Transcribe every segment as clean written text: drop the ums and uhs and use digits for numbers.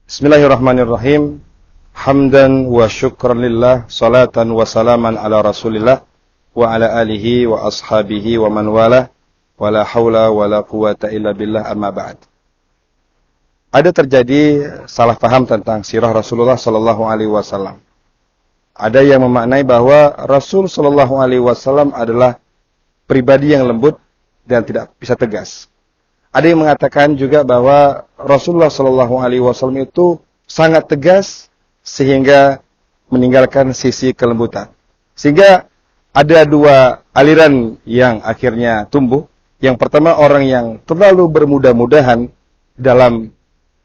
Bismillahirrahmanirrahim. Hamdan wa syukran lillah, salatan wa salaman ala Rasulillah wa ala alihi wa ashabihi wa man wala, wa la haula wa la quwata illa billah, amma ba'd. Ada terjadi salah paham tentang sirah Rasulullah sallallahu alaihi wasallam. Ada yang memaknai bahwa Rasul sallallahu alaihi wasallam adalah pribadi yang lembut dan tidak bisa tegas. Ada yang mengatakan juga bahwa Rasulullah sallallahu alaihi wasallam itu sangat tegas sehingga meninggalkan sisi kelembutan. Sehingga ada dua aliran yang akhirnya tumbuh. Yang pertama, orang yang terlalu bermudah-mudahan dalam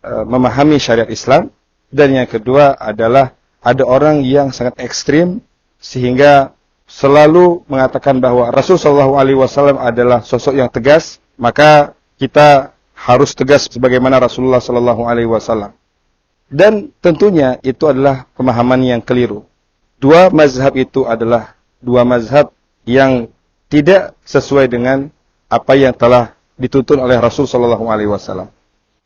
memahami syariat Islam, dan yang kedua adalah ada orang yang sangat ekstrim sehingga selalu mengatakan bahwa Rasul sallallahu alaihi wasallam adalah sosok yang tegas, maka kita harus tegas sebagaimana Rasulullah sallallahu alaihi wasallam. Dan tentunya itu adalah pemahaman yang keliru. Dua mazhab itu adalah dua mazhab yang tidak sesuai dengan apa yang telah dituntun oleh Rasul sallallahu alaihi wasallam.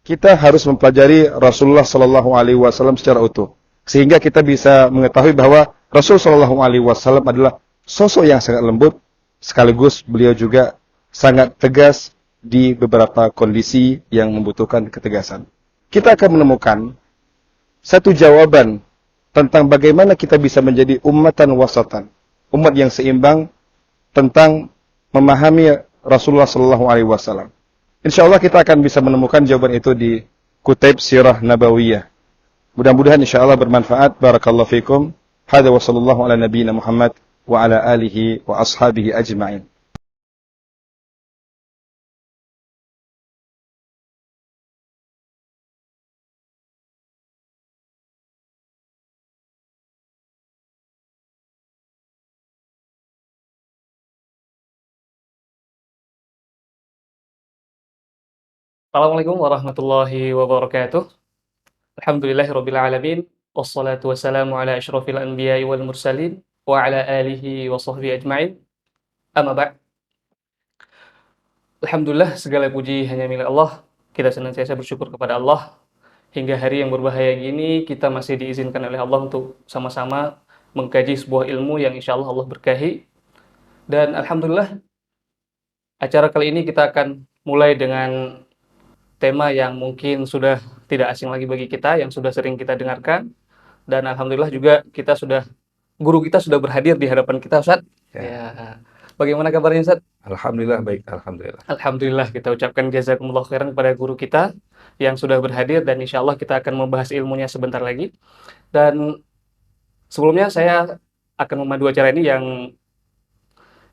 Kita harus mempelajari Rasulullah sallallahu alaihi wasallam secara utuh, sehingga kita bisa mengetahui bahwa Rasul sallallahu alaihi wasallam adalah sosok yang sangat lembut, sekaligus beliau juga sangat tegas di beberapa kondisi yang membutuhkan ketegasan. Kita akan menemukan satu jawaban tentang bagaimana kita bisa menjadi ummatan wasatan, umat yang seimbang tentang memahami Rasulullah sallallahu alaihi wasallam. Insyaallah kita akan bisa menemukan jawaban itu di Kutaib Sirah Nabawiyah. Mudah-mudahan insyaallah bermanfaat. Barakallahu fikum. Hadza wa sallallahu ala nabiyyina Muhammad wa ala alihi wa ashabihi ajma'in. Assalamualaikum warahmatullahi wabarakatuh. Alhamdulillahirabbil alamin, wassalatu wassalamu ala asyrofil anbiya'i wal mursalin wa ala alihi wa sahbihi ajma'in. Amma ba'd. Alhamdulillah, segala puji hanya milik Allah. Kita senantiasa bersyukur kepada Allah hingga hari yang berbahaya gini kita masih diizinkan oleh Allah untuk sama-sama mengkaji sebuah ilmu yang insyaallah Allah berkahi. Dan alhamdulillah, acara kali ini kita akan mulai dengan tema yang mungkin sudah tidak asing lagi bagi kita, yang sudah sering kita dengarkan. Dan alhamdulillah juga guru kita sudah berhadir di hadapan kita, Ustaz. Ya. Bagaimana kabarnya, Ustaz? Alhamdulillah baik, alhamdulillah. Alhamdulillah, kita ucapkan jazakumullah khairan kepada guru kita yang sudah berhadir, dan insyaallah kita akan membahas ilmunya sebentar lagi. Dan sebelumnya saya akan memandu acara ini yang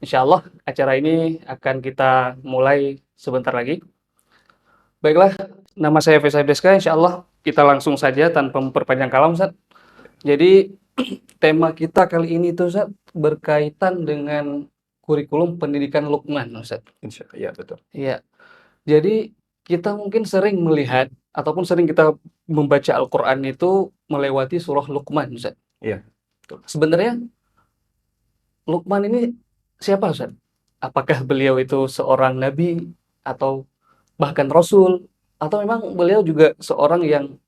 insyaallah acara ini akan kita mulai sebentar lagi. Baiklah, nama saya Faisal Deska, insyaallah kita langsung saja tanpa memperpanjang kalam, Ustaz. Jadi, tema kita kali ini tuh, Ustaz, berkaitan dengan kurikulum pendidikan Luqman, Ustaz. Ya, betul. Iya. Jadi, kita mungkin sering melihat ataupun sering kita membaca Al-Qur'an itu melewati surah Luqman, Ustaz. Iya. Sebenarnya Luqman ini siapa, Ustaz? Apakah beliau itu seorang nabi atau bahkan Rasul, atau memang beliau juga seorang yang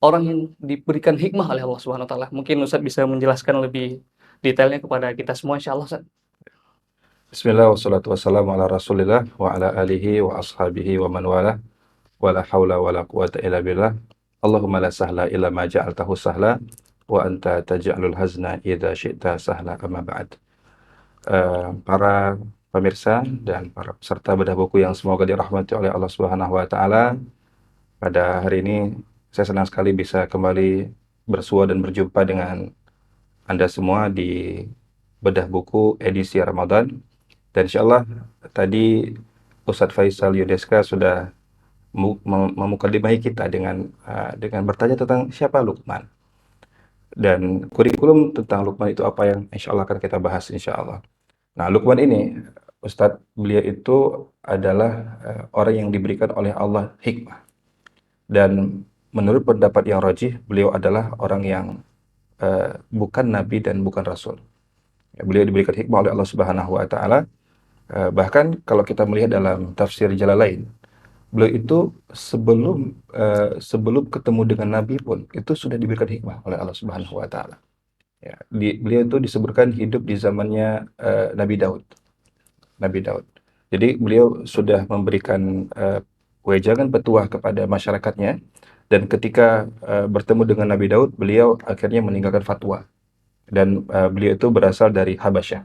orang yang diberikan hikmah oleh Allah Subhanahu wa taala? Mungkin Ustaz bisa menjelaskan lebih detailnya kepada kita semua insyaallah, Ustaz. Bismillah wassalatu wassalamu ala Rasulillah wa ala alihi wa ashabihi wa man wala, wa la haula wa la quwata illa billah. Allahumma la sahla illa ma ja'altahu sahla wa anta taj'alul hazna idza syi'ta sahla, amma ba'd. Para pemirsa dan para peserta bedah buku yang semoga dirahmati oleh Allah Subhanahu wa taala. Pada hari ini saya senang sekali bisa kembali bersua dan berjumpa dengan Anda semua di bedah buku edisi Ramadan. Dan insyaallah tadi Ustadz Faisal Yudeska sudah memukadimahi kita dengan bertanya tentang siapa Luqman. Dan kurikulum tentang Luqman itu apa yang insyaallah akan kita bahas insyaallah. Nah, Luqman ini, Ustadz, beliau itu adalah orang yang diberikan oleh Allah hikmah. Dan menurut pendapat yang rajih, beliau adalah orang yang bukan nabi dan bukan rasul. Beliau diberikan hikmah oleh Allah Subhanahu wa taala. Bahkan kalau kita melihat dalam tafsir Jalalain, Beliau itu sebelum ketemu dengan Nabi pun itu sudah diberikan hikmah oleh Allah Subhanahu wa taala. Ya, beliau itu disebutkan hidup di zamannya Nabi Daud. Nabi Daud. Jadi beliau sudah memberikan wejangan petuah kepada masyarakatnya, dan ketika bertemu dengan Nabi Daud, beliau akhirnya meninggalkan fatwa, dan beliau itu berasal dari Habasyah,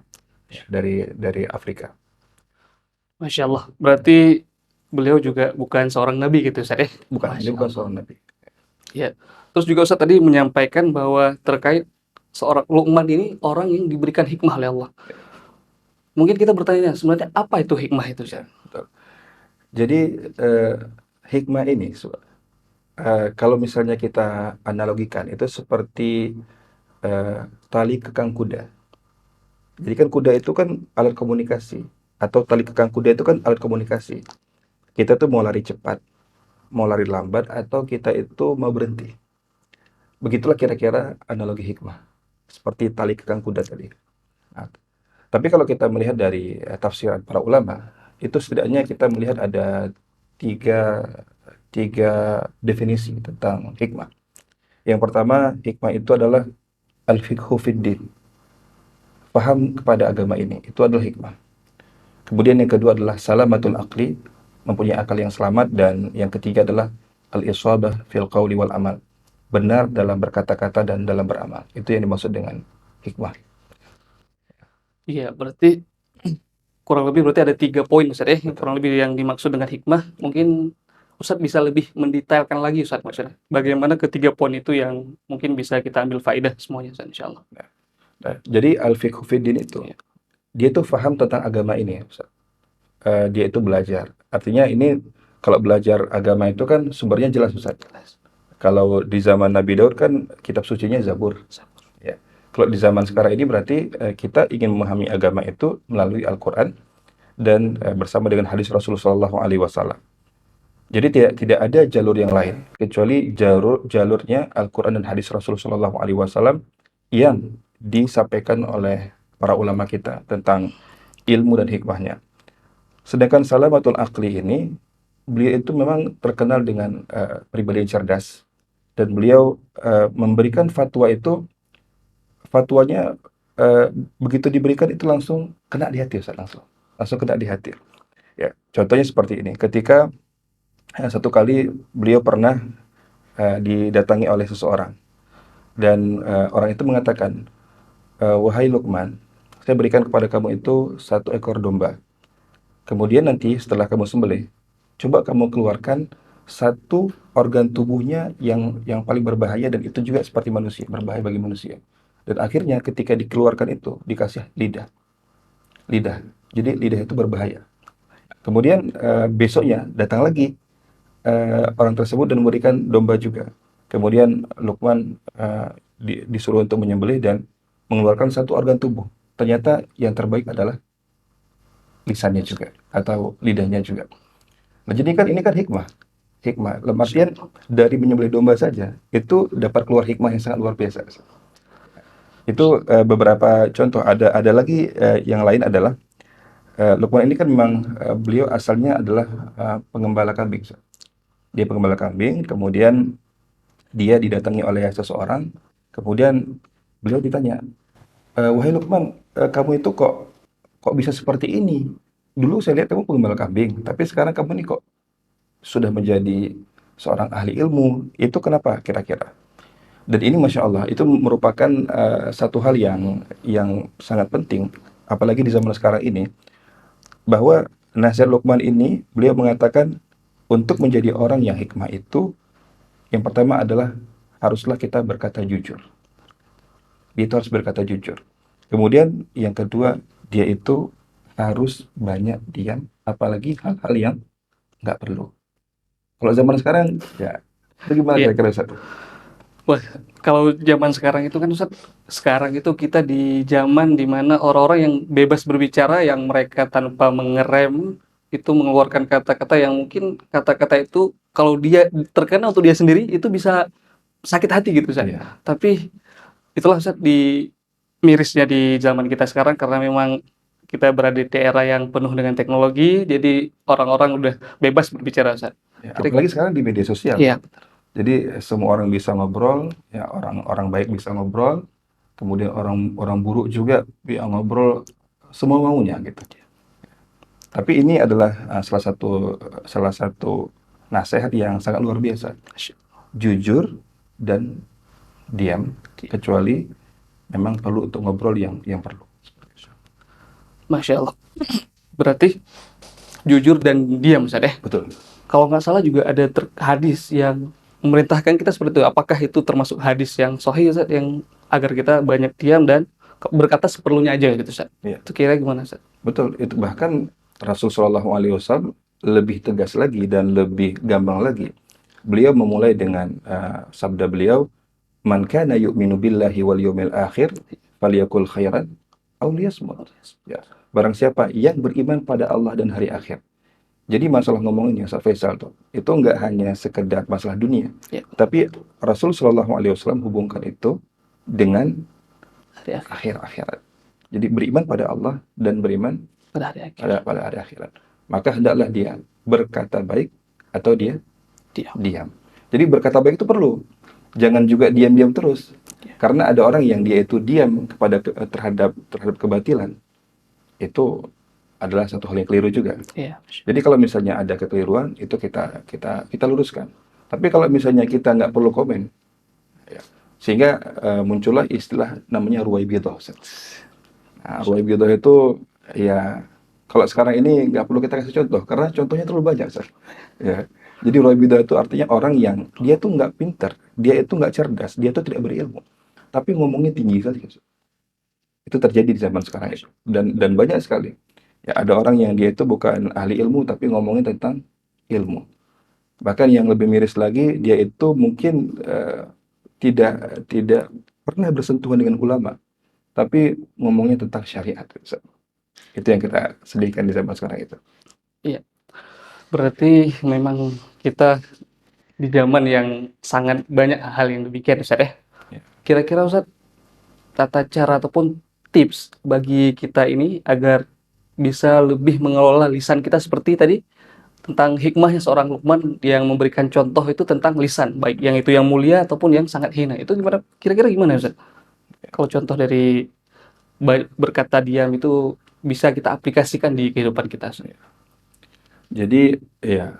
dari Afrika. Masya Allah. Berarti beliau juga bukan seorang nabi gitu Ustaz ya? Bukan, Masya dia bukan Allah. seorang nabi. Ya. Terus juga Ustaz tadi menyampaikan bahwa terkait seorang Luqman ini orang yang diberikan hikmah oleh Allah. Mungkin kita bertanya sebenarnya apa itu hikmah itu Ustaz? Betul. Jadi hikmah ini kalau misalnya kita analogikan itu seperti tali kekang kuda. Jadi kan kuda itu kan alat komunikasi, atau tali kekang kuda itu kan alat komunikasi. Kita tuh mau lari cepat, mau lari lambat, atau kita itu mau berhenti. Begitulah kira-kira analogi hikmah, seperti tali kekang kuda tadi. Nah, tapi kalau kita melihat dari tafsiran para ulama, itu setidaknya kita melihat ada tiga, tiga definisi tentang hikmah. Yang pertama, hikmah itu adalah al-fiqhu fid din. Paham kepada agama ini, itu adalah hikmah. Kemudian yang kedua adalah salamatul aqli, mempunyai akal yang selamat, dan yang ketiga adalah al-isabah fil qawli wal amal, benar dalam berkata-kata dan dalam beramal. Itu yang dimaksud dengan hikmah. Iya, berarti kurang lebih berarti ada 3 poin Ustaz ya, kurang lebih yang dimaksud dengan hikmah. Mungkin Ustaz bisa lebih mendetailkan lagi Ustaz maksudnya. Bagaimana ketiga poin itu yang mungkin bisa kita ambil faedah semuanya Ustaz insyaallah. Nah, jadi al-fiqhu fid din itu, Iya. dia tuh paham tentang agama ini, Ustaz. Dia itu belajar. Artinya ini, kalau belajar agama itu kan sumbernya jelas, Ustaz. Kalau di zaman Nabi Daud kan kitab sucinya Zabur. Ya. Kalau di zaman sekarang ini berarti kita ingin memahami agama itu melalui Al-Quran dan bersama dengan hadis Rasulullah SAW. Jadi tidak ada jalur yang lain kecuali jalurnya Al-Quran dan hadis Rasulullah SAW yang disampaikan oleh para ulama kita tentang ilmu dan hikmahnya. Sedangkan Salamatul Aqli ini, beliau itu memang terkenal dengan pribadi yang cerdas, dan beliau memberikan fatwa itu, fatwanya begitu diberikan itu langsung kena di hati, Ustaz, langsung kena di hati. Ya, contohnya seperti ini. Ketika satu kali beliau pernah didatangi oleh seseorang, dan orang itu mengatakan, wahai Luqman, saya berikan kepada kamu itu 1 ekor domba. Kemudian nanti setelah kamu sembelih, coba kamu keluarkan satu organ tubuhnya yang paling berbahaya, dan itu juga seperti manusia, berbahaya bagi manusia. Dan akhirnya ketika dikeluarkan itu dikasih lidah. Jadi lidah itu berbahaya. Kemudian besoknya datang lagi orang tersebut dan memberikan domba juga. Kemudian Luqman disuruh untuk menyembelih dan mengeluarkan satu organ tubuh. Ternyata yang terbaik adalah lisannya juga, atau lidahnya juga. Nah, jadi kan ini kan hikmah. Dalam artian dari menyembelih domba saja itu dapat keluar hikmah yang sangat luar biasa. Itu beberapa contoh. Ada lagi yang lain adalah Luqman ini kan memang beliau asalnya adalah pengembala kambing. Dia pengembala kambing, kemudian dia didatangi oleh seseorang, kemudian beliau ditanya, wahai Luqman, kamu itu kok bisa seperti ini? Dulu saya lihat kamu pengembala kambing, tapi sekarang kamu ini kok sudah menjadi seorang ahli ilmu. Itu kenapa kira-kira? Dan ini Masya Allah, itu merupakan satu hal yang sangat penting, apalagi di zaman sekarang ini, bahwa nasihat Luqman ini, beliau mengatakan untuk menjadi orang yang hikmah itu, yang pertama adalah haruslah kita berkata jujur. Dia itu harus berkata jujur. Kemudian yang kedua, dia itu harus banyak diam, apalagi hal-hal yang nggak perlu. Kalau zaman sekarang, ya bagaimana Iya. kira-kira Ustaz? Wah, kalau zaman sekarang itu kan Ustaz, sekarang itu kita di zaman di mana orang-orang yang bebas berbicara, yang mereka tanpa mengerem itu mengeluarkan kata-kata yang mungkin kata-kata itu kalau dia terkena untuk dia sendiri itu bisa sakit hati gitu Ustaz. Iya. Tapi itulah Ustaz di mirisnya di zaman kita sekarang, karena memang kita berada di era yang penuh dengan teknologi, jadi orang-orang udah bebas berbicara, Ustaz. Ya, Kira-kira apalagi sekarang di media sosial. iya, Jadi semua orang bisa ngobrol, ya orang-orang baik bisa ngobrol, kemudian orang buruk juga ya ngobrol semua maunya gitu. Tapi ini adalah salah satu nasihat yang sangat luar biasa. Jujur dan diam, kecuali memang perlu untuk ngobrol yang perlu. Masya Allah. Berarti jujur dan diam, Ustaz ya. Betul. Kalau nggak salah juga ada hadis yang memerintahkan kita seperti itu. Apakah itu termasuk hadis yang sahih, Ustaz, yang agar kita banyak diam dan berkata seperlunya aja gitu, Ustaz? Iya. Itu kira gimana, Ustaz? Betul, itu bahkan Rasulullah SAW lebih tegas lagi dan lebih gampang lagi. Beliau memulai dengan sabda beliau, "Man kana yu'minu billahi wal yawmil akhir, falyakul khairan aw liyasmut." Ya, barang siapa yang beriman pada Allah dan hari akhir. Jadi masalah ngomongin ya, Ustaz Faisal tuh, itu nggak hanya sekedar masalah dunia, Ya, tapi Rasul Shallallahu Alaihi Wasallam hubungkan itu dengan hari akhir, akhirat. Jadi beriman pada Allah dan beriman pada hari akhir. pada hari akhirat. Maka hendaklah dia berkata baik atau dia Diam. diam. Jadi berkata baik itu perlu. Jangan juga diam-diam terus. Karena ada orang yang dia itu diam terhadap kebatilan. Itu adalah satu hal yang keliru juga. Iya. Jadi kalau misalnya ada kekeliruan itu kita luruskan. Tapi kalau misalnya kita nggak perlu komen, ya, sehingga muncullah istilah namanya ruwaibidah. Nah, ruwaibidah itu ya kalau sekarang ini nggak perlu kita kasih contoh karena contohnya terlalu banyak, Sir. Ya. Jadi ruwaibidah itu artinya orang yang dia tuh nggak pintar, dia itu nggak cerdas, dia tuh tidak berilmu, tapi ngomongnya tinggi saja. Sir. Itu terjadi di zaman sekarang itu dan banyak sekali. Ya, ada orang yang dia itu bukan ahli ilmu tapi ngomongin tentang ilmu. Bahkan yang lebih miris lagi, dia itu mungkin tidak pernah bersentuhan dengan ulama, tapi ngomongnya tentang syariat. Itu yang kita sedihkan di zaman sekarang itu. Iya. Berarti memang kita di zaman yang sangat banyak hal yang demikian, Ustaz ya. Ya. Kira-kira Ustaz, tata cara ataupun tips bagi kita ini agar bisa lebih mengelola lisan kita seperti tadi tentang hikmahnya seorang Luqman yang memberikan contoh itu tentang lisan, baik yang itu yang mulia ataupun yang sangat hina. Itu gimana? Kira-kira gimana, Ustaz? Kalau contoh dari berkata diam itu bisa kita aplikasikan di kehidupan kita, Ustaz. Jadi ya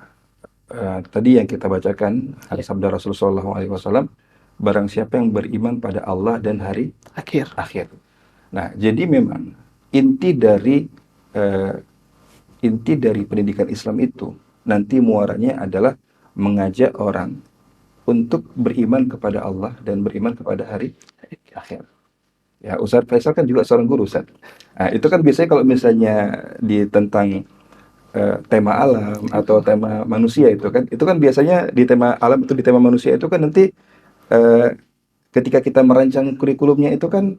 tadi yang kita bacakan Ya. sabda Rasulullah SAW, barang siapa yang beriman pada Allah dan hari Akhir. akhir. Nah, jadi memang inti dari pendidikan Islam itu nanti muaranya adalah mengajak orang untuk beriman kepada Allah dan beriman kepada hari akhir. Ya, Ustaz Faisal kan juga seorang guru, Ustaz. Nah, itu kan biasanya kalau misalnya tentang tema alam atau tema manusia itu kan biasanya di tema alam itu di tema manusia itu kan nanti eh, ketika kita merancang kurikulumnya itu kan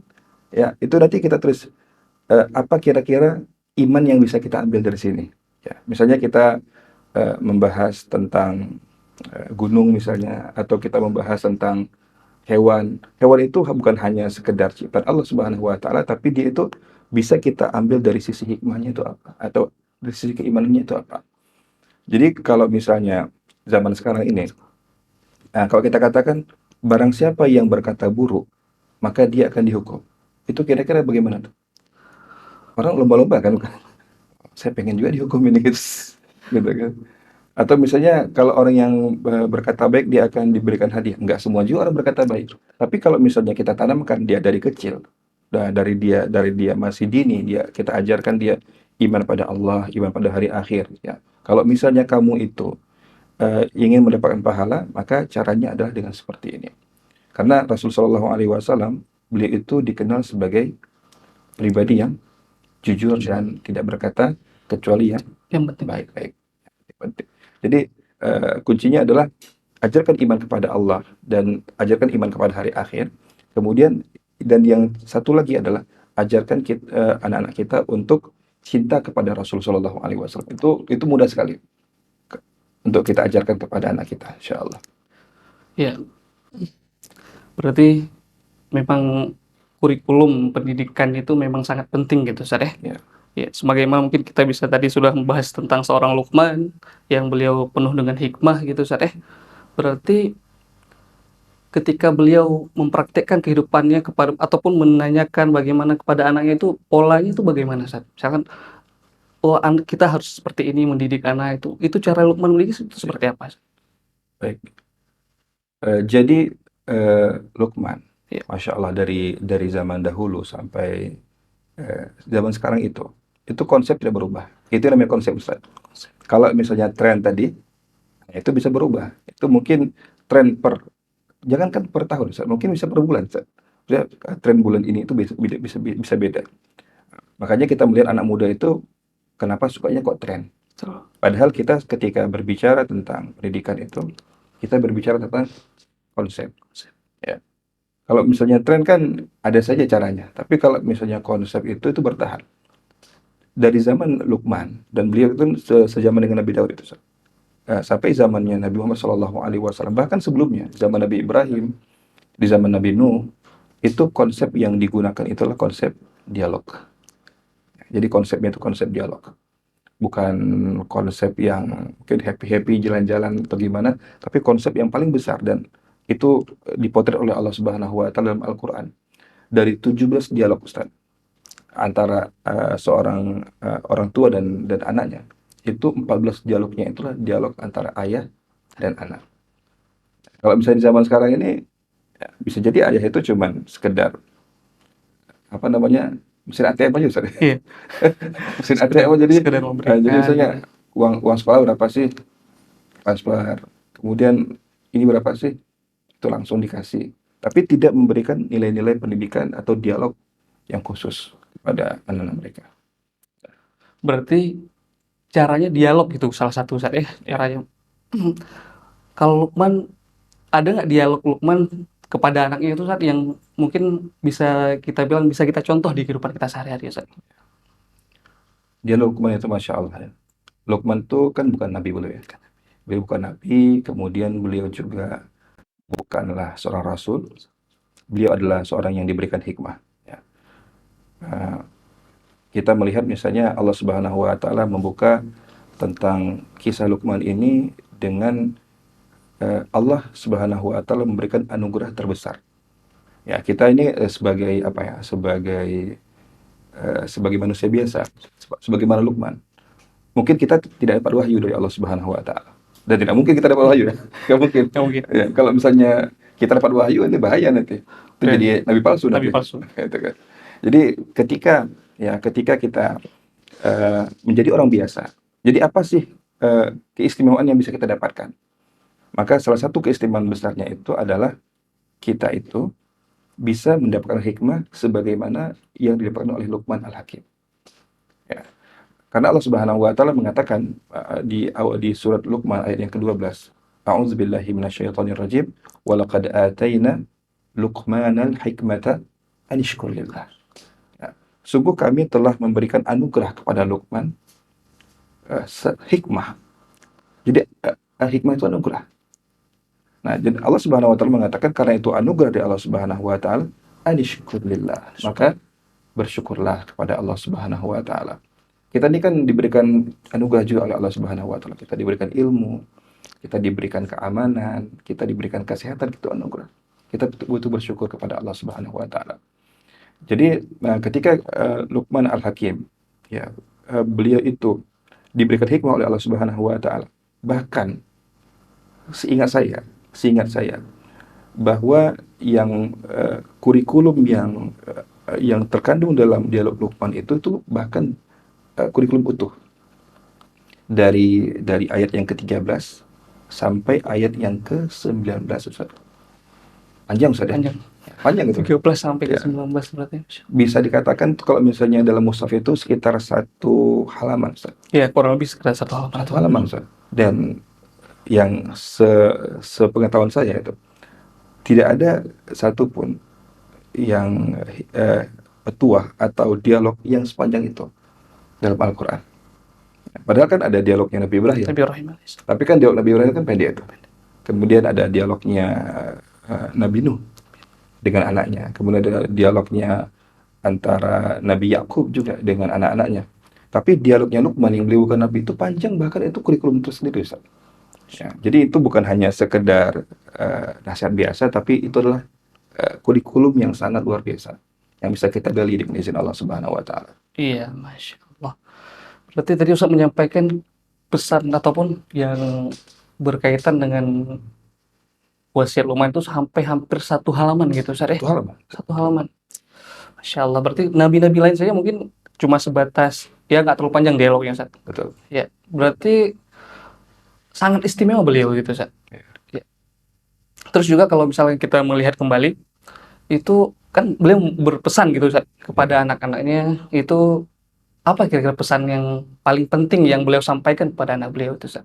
ya itu nanti kita tulis apa kira-kira iman yang bisa kita ambil dari sini. Ya, misalnya kita membahas tentang gunung misalnya atau kita membahas tentang hewan. Hewan itu bukan hanya sekedar ciptaan Allah Subhanahu wa taala tapi dia itu bisa kita ambil dari sisi hikmahnya itu apa atau dari sisi keimanannya itu apa. Jadi kalau misalnya zaman sekarang ini kalau kita katakan barang siapa yang berkata buruk maka dia akan dihukum. Itu kira-kira bagaimana tuh? Orang lomba-lomba kan? Saya pengen juga dihukum ini gitu. Gitu kan. Atau misalnya kalau orang yang berkata baik dia akan diberikan hadiah. Enggak semua juga orang berkata baik. Tapi kalau misalnya kita tanamkan dia dari kecil, dari dia masih dini, kita ajarkan dia iman pada Allah, iman pada hari akhir. Ya, kalau misalnya kamu itu ingin mendapatkan pahala, maka caranya adalah dengan seperti ini. Karena Rasulullah SAW beliau itu dikenal sebagai pribadi yang jujur dan tidak berkata kecuali yang penting baik-baik. Penting. Jadi kuncinya adalah ajarkan iman kepada Allah dan ajarkan iman kepada hari akhir. Kemudian dan yang satu lagi adalah ajarkan anak-anak kita untuk cinta kepada Rasulullah SAW. Itu mudah sekali untuk kita ajarkan kepada anak kita, insya Allah. Ya, berarti memang kurikulum pendidikan itu memang sangat penting gitu, Ustaz ya. Ya. Ya, sebagaimana mungkin kita bisa tadi sudah membahas tentang seorang Luqman yang beliau penuh dengan hikmah gitu Ustaz. Berarti ketika beliau mempraktikkan kehidupannya kepada ataupun menanyakan bagaimana kepada anaknya itu polanya itu bagaimana Ustaz? Misalkan oh kita harus seperti ini mendidik anak itu cara Luqman mendidik itu seperti apa? Ustaz? Baik. Jadi Luqman, Ya, Masya Allah, dari zaman dahulu sampai zaman sekarang itu konsep tidak berubah. Itu namanya konsep, Ustaz. Kalau misalnya tren tadi, itu bisa berubah. Itu mungkin tren jangankan per tahun, Ustaz, mungkin bisa per bulan, Ustaz. Maksudnya, tren bulan ini itu bisa beda. Makanya kita melihat anak muda itu kenapa sukanya kok tren. betul. Padahal kita ketika berbicara tentang pendidikan itu, kita berbicara tentang konsep. Ya. Kalau misalnya tren kan ada saja caranya, tapi kalau misalnya konsep itu bertahan. Dari zaman Luqman, dan beliau itu sejaman dengan Nabi Daud itu, Ustaz. Sampai zamannya Nabi Muhammad SAW, bahkan sebelumnya, zaman Nabi Ibrahim, di zaman Nabi Nuh, itu konsep yang digunakan itulah konsep dialog. Jadi konsepnya itu konsep dialog. Bukan konsep yang mungkin happy-happy jalan-jalan atau gimana, tapi konsep yang paling besar, dan itu dipotret oleh Allah Subhanahu wa taala dalam Al-Qur'an. Dari 17 dialog, Ustaz, antara seorang orang tua dan anaknya. Itu 14 dialognya itulah dialog antara ayah dan anak. Kalau misalnya di zaman sekarang ini, ya, bisa jadi ayah itu cuman sekedar apa namanya, mesin ATM aja, Ustaz. Iya, Mesin sekedar ATM aja. Jadi sekedar memberikan jadi misalnya gitu. uang sekolah berapa sih, transfer. Kemudian ini berapa sih, itu langsung dikasih. Tapi tidak memberikan nilai-nilai pendidikan atau dialog yang khusus kepada anak-anak mereka. Berarti caranya dialog gitu salah satu Ustaz Ya. caranya. Kalau Lukman ada nggak dialog Lukman kepada anaknya itu Ustaz yang mungkin bisa kita bilang bisa kita contoh di kehidupan kita sehari-hari Ustaz? Dia Luqman itu Masya Allah ya. Luqman itu kan bukan nabi beliau ya. Beliau bukan nabi, kemudian beliau juga bukanlah seorang rasul. Beliau adalah seorang yang diberikan hikmah. Ya. Uh, kita melihat misalnya Allah Subhanahu wa taala membuka tentang kisah Luqman ini dengan Allah Subhanahu wa taala memberikan anugerah terbesar. Ya, kita ini sebagai apa ya? Sebagai manusia biasa, sebagaimana Luqman. Mungkin kita tidak dapat wahyu dari Allah Subhanahu wa taala. Dan tidak mungkin kita dapat wahyu ya. Nggak mungkin. Nggak mungkin. Ya, kalau misalnya kita dapat wahyu, ini bahaya nanti. Itu Dan jadi nabi palsu nabi nanti. palsu. Gitu kan. Jadi ketika kita menjadi orang biasa, jadi apa sih keistimewaan yang bisa kita dapatkan? Maka salah satu keistimewaan besarnya itu adalah kita itu bisa mendapatkan hikmah sebagaimana yang didapatkan oleh Luqman Al-Hakim. Ya. Karena Allah Subhanahu wa taala mengatakan di surat Luqman ayat yang ke-12, A'udzubillahi minasyaitonirrajim, wa laqad ataina Luqmanal hikmata an yashkur lillah. Ya. Sungguh kami telah memberikan anugerah kepada Luqman hikmah. Jadi hikmah itu anugerah. Nah, jadi Allah Subhanahu wa taala mengatakan karena itu anugerah dari Allah Subhanahu wa taala, an yashkur lillah. Maka bersyukurlah kepada Allah Subhanahu wa taala. Kita ini kan diberikan anugerah juga oleh Allah Subhanahu wa taala. Kita diberikan ilmu, kita diberikan keamanan, kita diberikan kesehatan, itu anugerah. Kita butuh bersyukur kepada Allah Subhanahu wa taala. Jadi ketika Luqman Al-Hakim, ya, beliau itu diberikan hikmah oleh Allah Subhanahu wa taala. Bahkan seingat saya bahwa yang kurikulum yang terkandung dalam dialog Luqman itu bahkan kurikulum utuh dari ayat yang ke-13 sampai ayat yang ke-19, Ustaz. Panjang, Ustaz. Panjang itu. 13 sampai ke 19 berarti. Bisa dikatakan kalau misalnya dalam mushaf itu sekitar satu halaman, Ustaz. Iya, kurang lebih sekitar satu halaman. Satu halaman, Ustaz. Dan yang sepengetahuan saya itu tidak ada satupun yang petuah atau dialog yang sepanjang itu dalam Al-Quran. Padahal kan ada dialognya Nabi Ibrahim. Tapi kan dialog Nabi Ibrahim kan pendek itu. Kemudian ada dialognya Nabi Nuh dengan anaknya. Kemudian ada dialognya antara Nabi Yakub juga dengan anak-anaknya. Tapi dialognya Luqman yang beliau bukan nabi itu panjang, bahkan itu kurikulum tersendiri, Ustaz. Ya, jadi itu bukan hanya sekedar nasihat biasa, tapi itu adalah kurikulum yang sangat luar biasa yang bisa kita gali dengan izin Allah Subhanahu wa taala. Iya, Masya Allah. Berarti tadi Ustaz menyampaikan pesan ataupun yang berkaitan dengan wasiat Luqman itu sampai hampir 1 halaman gitu Ustaz ya? Itu halaman. 1 halaman. Masya Allah. Berarti nabi-nabi lain saja mungkin cuma sebatas, ya nggak terlalu panjang dialognya Ustaz. Betul. Ya, berarti sangat istimewa beliau gitu Ustaz. Ya. Ya. Terus juga kalau misalnya kita melihat kembali, itu kan beliau berpesan gitu Ustaz kepada anak-anaknya, itu apa kira-kira pesan yang paling penting yang beliau sampaikan kepada anak beliau itu Ustaz?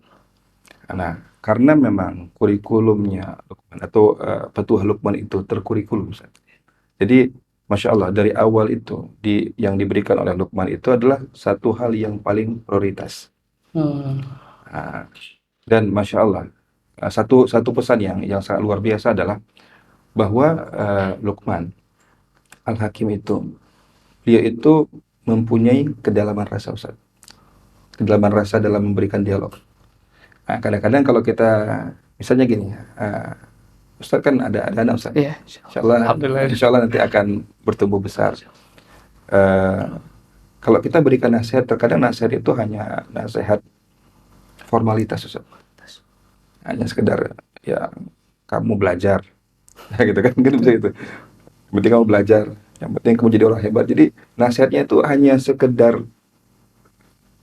Nah, karena memang kurikulumnya Luqman atau petuah Luqman itu terkurikulum, Ustaz. Jadi, Masya Allah, dari awal itu yang diberikan oleh Luqman itu adalah satu hal yang paling prioritas. Nah, dan Masya Allah, satu pesan yang sangat luar biasa adalah bahwa Luqman Al-Hakim itu, dia itu mempunyai kedalaman rasa, Ustaz. Kedalaman rasa dalam memberikan dialog. Nah, kadang-kadang kalau kita, misalnya gini, Ustaz kan ada anak Ustaz. Iya, Alhamdulillah, insya Allah nanti akan bertumbuh besar. Kalau kita berikan nasihat, terkadang nasihat itu hanya nasihat formalitas, Ustaz. Hanya sekedar, ya kamu belajar, gitu kan, mungkin bisa itu. Yang penting kamu belajar, yang penting kamu jadi orang hebat. Jadi nasihatnya itu hanya sekedar,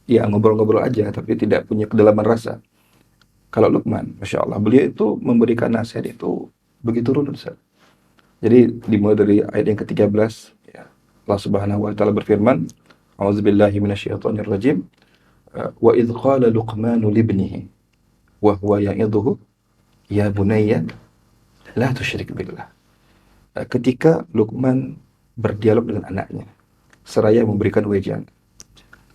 ya ngobrol-ngobrol aja, tapi tidak punya kedalaman rasa. Kalau Luqman, Masya Allah, beliau itu memberikan nasihat itu begitu runut, Ustaz. Jadi dimulai dari ayat yang ke-13, ya, Allah Subhanahu wa taala berfirman, A'udzubillahi minasyaitonir rajim, wa idz qala Luqmanu libnihi wa huwa ya'idhuhu ya bunayya la tusyrik billah. Ketika Luqman berdialog dengan anaknya, seraya memberikan wejangan.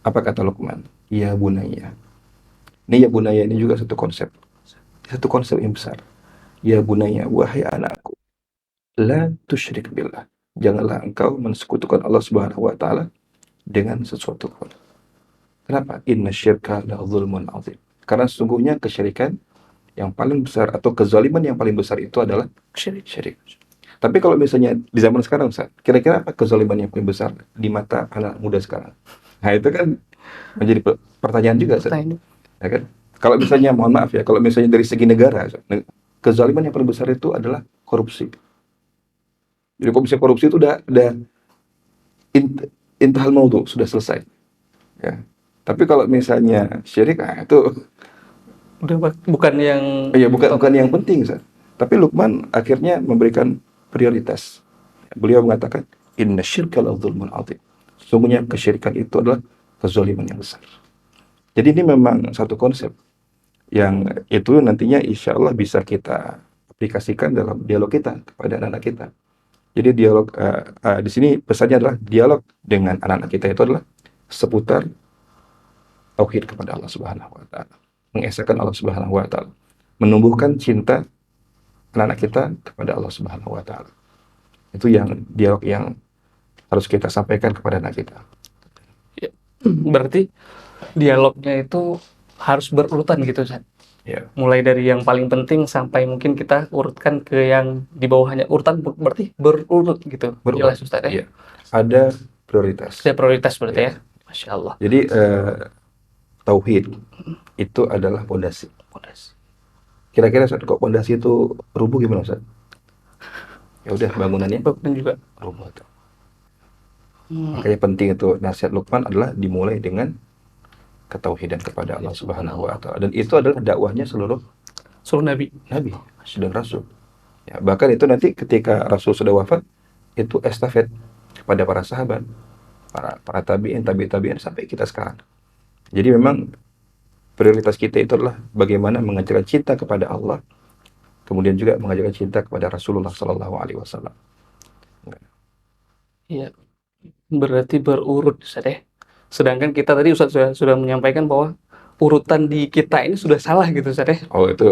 Apa kata Luqman? Ya bunayya. Ini ya bunaya ini juga satu konsep yang besar. Ya bunaya, wahai anakku, la tusyrik billah. Janganlah engkau mensekutukan Allah Subhanahu wa taala dengan sesuatu pun. Kenapa? Inna syirka la zulmun azim. Karena sesungguhnya kesyirikan yang paling besar atau kezaliman yang paling besar itu adalah syirik. Tapi kalau misalnya di zaman sekarang, Ustaz, kira-kira apa kezaliman yang paling besar di mata anak muda sekarang? Nah, itu kan menjadi pertanyaan juga, Ustaz. Ya kan? Kalau misalnya, mohon maaf ya, kalau misalnya dari segi negara, kezaliman yang paling besar itu adalah korupsi. Jadi korupsi itu udah intahal maudhu, sudah selesai. Ya. Tapi kalau misalnya syirik, itu udah bukan yang bukan yang penting, Ustaz. Tapi Luqman akhirnya memberikan prioritas. Beliau mengatakan, inna syirka la zulmun azim. Sesungguhnya kesyirikan itu adalah kezaliman yang besar. Jadi ini memang satu konsep yang itu nantinya insya Allah bisa kita aplikasikan dalam dialog kita kepada anak-anak kita. Jadi dialog di sini pesannya adalah dialog dengan anak-anak kita itu adalah seputar tauhid kepada Allah Subhanahu wa taala, mengesahkan Allah Subhanahu wa taala, menumbuhkan cinta anak-anak kita kepada Allah Subhanahu wa taala. Itu yang dialog yang harus kita sampaikan kepada anak kita. Ya, berarti dialognya itu harus berurutan gitu, Ustaz. Ya. Mulai dari yang paling penting sampai mungkin kita urutkan ke yang di bawahnya. Urutan berarti berurut gitu. Jelas, Ustaz ya. Ya. Ada prioritas. Ada prioritas berarti ya. Masya Allah. Jadi tauhid itu adalah pondasi. Kira-kira Ustaz, kok pondasi itu rubuh gimana, Ustaz? Ya udah, bangunannya juga rubuh. Makanya penting itu nasihat Luqman adalah dimulai dengan ketauhidan kepada Allah Subhanahu wa taala, dan itu adalah dakwahnya seluruh nabi dan rasul. Ya, bahkan itu nanti ketika Rasul sudah wafat, itu estafet kepada para sahabat, para tabi'in sampai kita sekarang. Jadi memang prioritas kita itu adalah bagaimana mengajarkan cinta kepada Allah, kemudian juga mengajarkan cinta kepada Rasulullah Sallallahu Alaihi Wasallam. Iya, berarti berurut, Ustaz ya. Sedangkan kita tadi Ustaz sudah menyampaikan bahwa urutan di kita ini sudah salah gitu, Ustaz ya. Oh, itu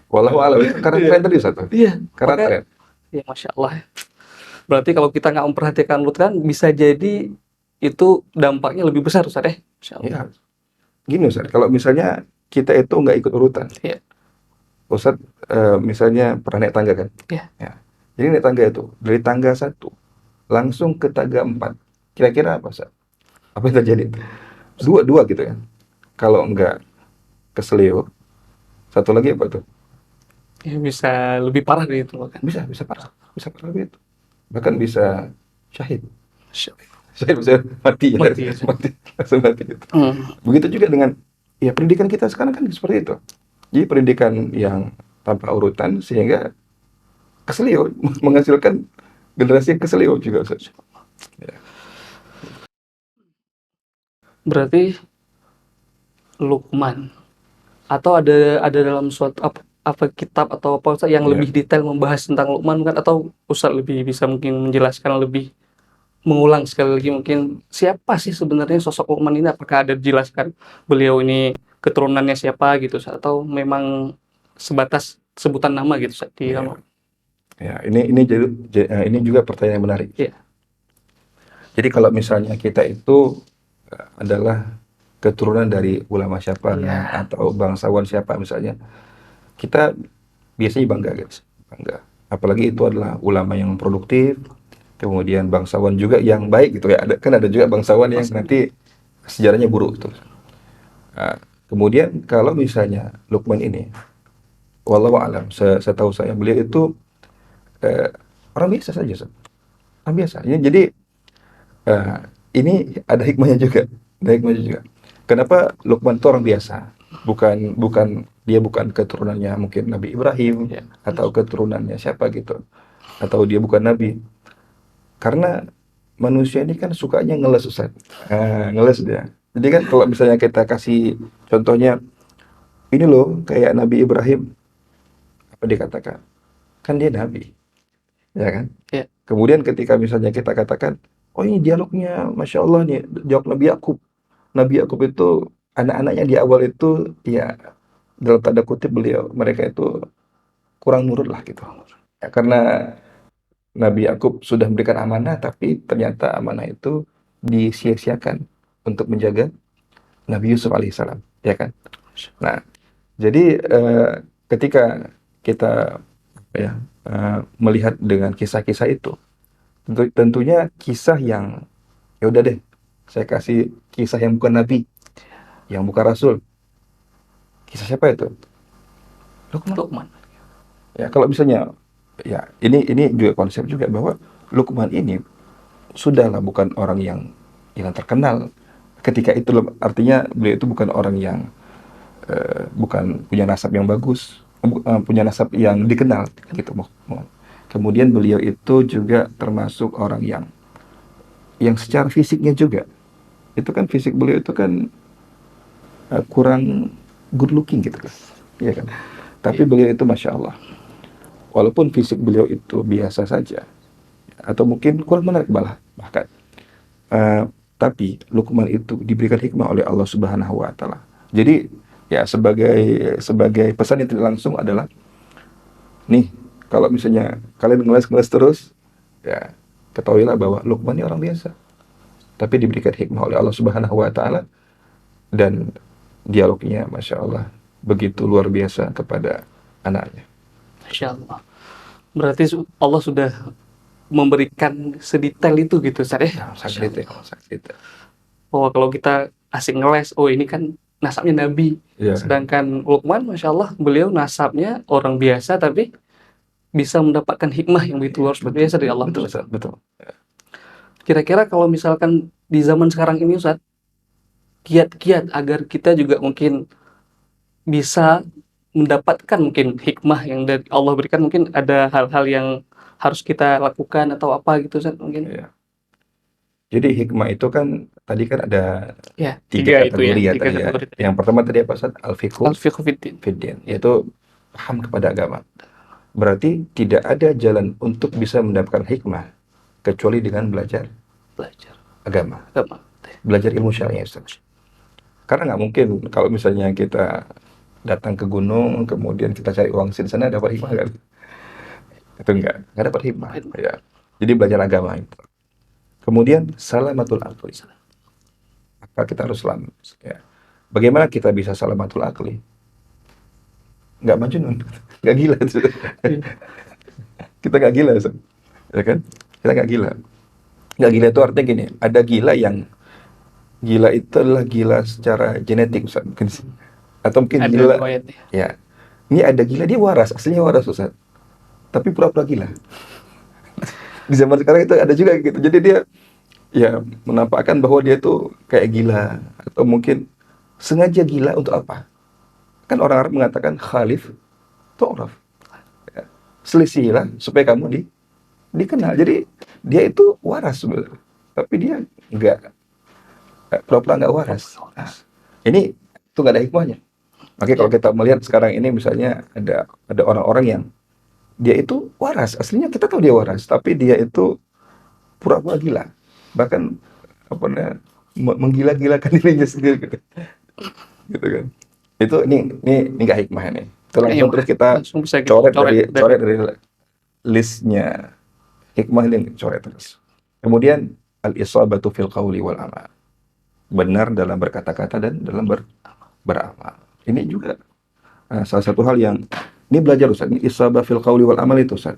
wallahu a'lam, karena tren tadi, Ustaz. Iya, karena tren. Ya, Masya Allah. Berarti kalau kita nggak memperhatikan urutan, bisa jadi itu dampaknya lebih besar, Ustaz ya. Masya Allah. Ya, gini Ustaz, kalau misalnya kita itu nggak ikut urutan, Iya. Ustaz misalnya pernah naik tangga kan? Iya. Ya. Jadi naik tangga itu dari tangga 1 langsung ke tangga 4. Kira-kira apa Ustaz? Apa yang terjadi? Dua gitu ya. Kalau nggak keselio, satu lagi apa tuh? Ya, bisa lebih parah dari itu bahkan. Bisa parah lebih itu. Bahkan bisa syahid. Masya Allah. Syahid bisa mati ya. Mati, ya. Mati, langsung mati gitu. Hmm. Begitu juga dengan ya pendidikan kita sekarang kan seperti itu. Jadi pendidikan yang tanpa urutan sehingga keselio menghasilkan generasi yang keselio juga Ustaz. Ya. Berarti Luqman atau ada dalam suatu apa kitab atau apa Ustaz yang Ya. lebih detail membahas tentang Luqman kan, atau Ustaz lebih bisa mungkin menjelaskan lebih, mengulang sekali lagi mungkin siapa sih sebenarnya sosok Luqman ini, apakah ada dijelaskan beliau ini keturunannya siapa gitu Ustaz, atau memang sebatas sebutan nama gitu Ustaz di Ya. dalam. Ya, ini juga pertanyaan yang menarik. Iya. Jadi kalau misalnya kita itu adalah keturunan dari ulama siapa Iya. atau bangsawan siapa misalnya, kita biasanya bangga guys, bangga. Apalagi itu adalah ulama yang produktif, kemudian bangsawan juga yang baik gitu ya. Ada juga bangsawan yang nanti sejarahnya buruk gitu. Nah, kemudian kalau misalnya Luqman ini, wallahu alam, setahu saya beliau itu orang biasa saja, Ustaz. Orang biasa. Jadi eh, ini ada hikmahnya juga, ada hikmahnya juga. Kenapa Luqman itu orang biasa? Bukan dia bukan keturunannya mungkin Nabi Ibrahim Ya. atau keturunannya siapa gitu, atau dia bukan nabi. Karena manusia ini kan sukanya ngeles Ustaz. Ngeles dia. Jadi kan kalau misalnya kita kasih contohnya, ini loh kayak Nabi Ibrahim, apa dikatakan? Kan dia nabi, ya kan? Ya. Kemudian ketika misalnya kita katakan, oh ini dialognya Masya Allah nih, jawab Nabi Yakub. Nabi Yakub itu anak-anaknya di awal itu ya dalam tanda kutip mereka itu kurang nurut lah gitu. Ya, karena Nabi Yakub sudah memberikan amanah tapi ternyata amanah itu disia-siakan untuk menjaga Nabi Yusuf alaihissalam, ya kan? Nah, jadi ketika kita ya melihat dengan kisah-kisah itu, tentunya kisah yang ya udah deh, saya kasih kisah yang bukan nabi, yang bukan rasul. Kisah siapa itu? Luqman. Ya, kalau misalnya ya ini juga konsep juga bahwa Luqman ini sudahlah bukan orang yang terkenal ketika itu, artinya beliau itu bukan orang yang bukan punya nasab yang bagus, punya nasab yang dikenal gitu. Kemudian beliau itu juga termasuk orang yang secara fisiknya juga itu kan fisik beliau itu kan kurang good looking gitu kan, iya kan? Tapi beliau itu Masya Allah, walaupun fisik beliau itu biasa saja atau mungkin kurang menarik bahkan tapi Luqman itu diberikan hikmah oleh Allah Subhanahu wa taala. Jadi ya sebagai pesan yang tidak langsung adalah nih, kalau misalnya kalian ngeles terus ya ketahuilah bahwa Luqman ini orang biasa tapi diberikan hikmah oleh Allah Subhanahu wa taala, dan dialognya Masya Allah begitu luar biasa kepada anaknya. Masya Allah. Berarti Allah sudah memberikan sedetail itu gitu Ustaz ya. Sangat detail. Bahwa kalau kita asik ngeles, oh ini kan nasabnya Nabi. Ya. Sedangkan Luqman, Masya Allah, beliau nasabnya orang biasa tapi bisa mendapatkan hikmah yang begitu luar biasa dari Allah. Betul. Kira-kira kalau misalkan di zaman sekarang ini Ustaz, kiat-kiat agar kita juga mungkin bisa mendapatkan mungkin hikmah yang dari Allah berikan, mungkin ada hal-hal yang harus kita lakukan atau apa gitu Ustaz mungkin. Ya. Jadi hikmah itu kan tadi kan ada Ya, tiga itu ya, kategori ya tiga tadi ya. kategori tadi. Yang pertama tadi apa Ustaz? Al-fiqhu Al-fiqhu fiddin. fiddin, yaitu paham kepada agama. Berarti tidak ada jalan untuk bisa mendapatkan hikmah kecuali dengan belajar agama. Belajar ilmu syar'i, Ustaz. Karena nggak mungkin kalau misalnya kita datang ke gunung kemudian kita cari uang di sana dapat hikmah kan? Itu nggak dapat hikmah. Ya. Jadi belajar agama itu. Kemudian salamatul aqli, maka kita harus selamat. Ya. Bagaimana kita bisa salamatul akli? Nggak majnun, nggak gila. Kita nggak gila, Ustaz. Ya kan? Kita nggak gila. Nggak gila itu artinya gini, ada gila yang gila itu adalah gila secara genetik, Ustaz. Mungkin sih. Atau mungkin Ada gila, riwayatnya. ya. Ini ada gila, dia waras, aslinya waras, Ustaz. Tapi pura-pura gila. Di zaman sekarang itu ada juga gitu. Jadi dia ya menampakkan bahwa dia tuh kayak gila. Atau mungkin sengaja gila untuk apa? Kan orang Arab mengatakan khalif tu'raf. Ya. Selisihilah supaya kamu dikenal. Jadi dia itu waras sebenarnya. Tapi dia enggak pura-pura enggak waras. Nah, ini tuh nggak ada hikmahnya. Oke, kalau kita melihat sekarang ini misalnya ada orang-orang yang dia itu waras, aslinya kita tahu dia waras, tapi dia itu pura-pura gila, bahkan apa namanya menggila-gilakan dirinya sendiri gitu, gitu kan? Itu ini nggak hikmah ini. Itu langsung terus kita langsung bisa kita coret dari listnya hikmah ini coret terus. Kemudian al-isabatu fil qawli wal amal, benar dalam berkata-kata dan dalam beramal. Ini juga salah satu hal yang ini belajar Ustaz, ini isabah fil qawli wal amal itu Ustaz.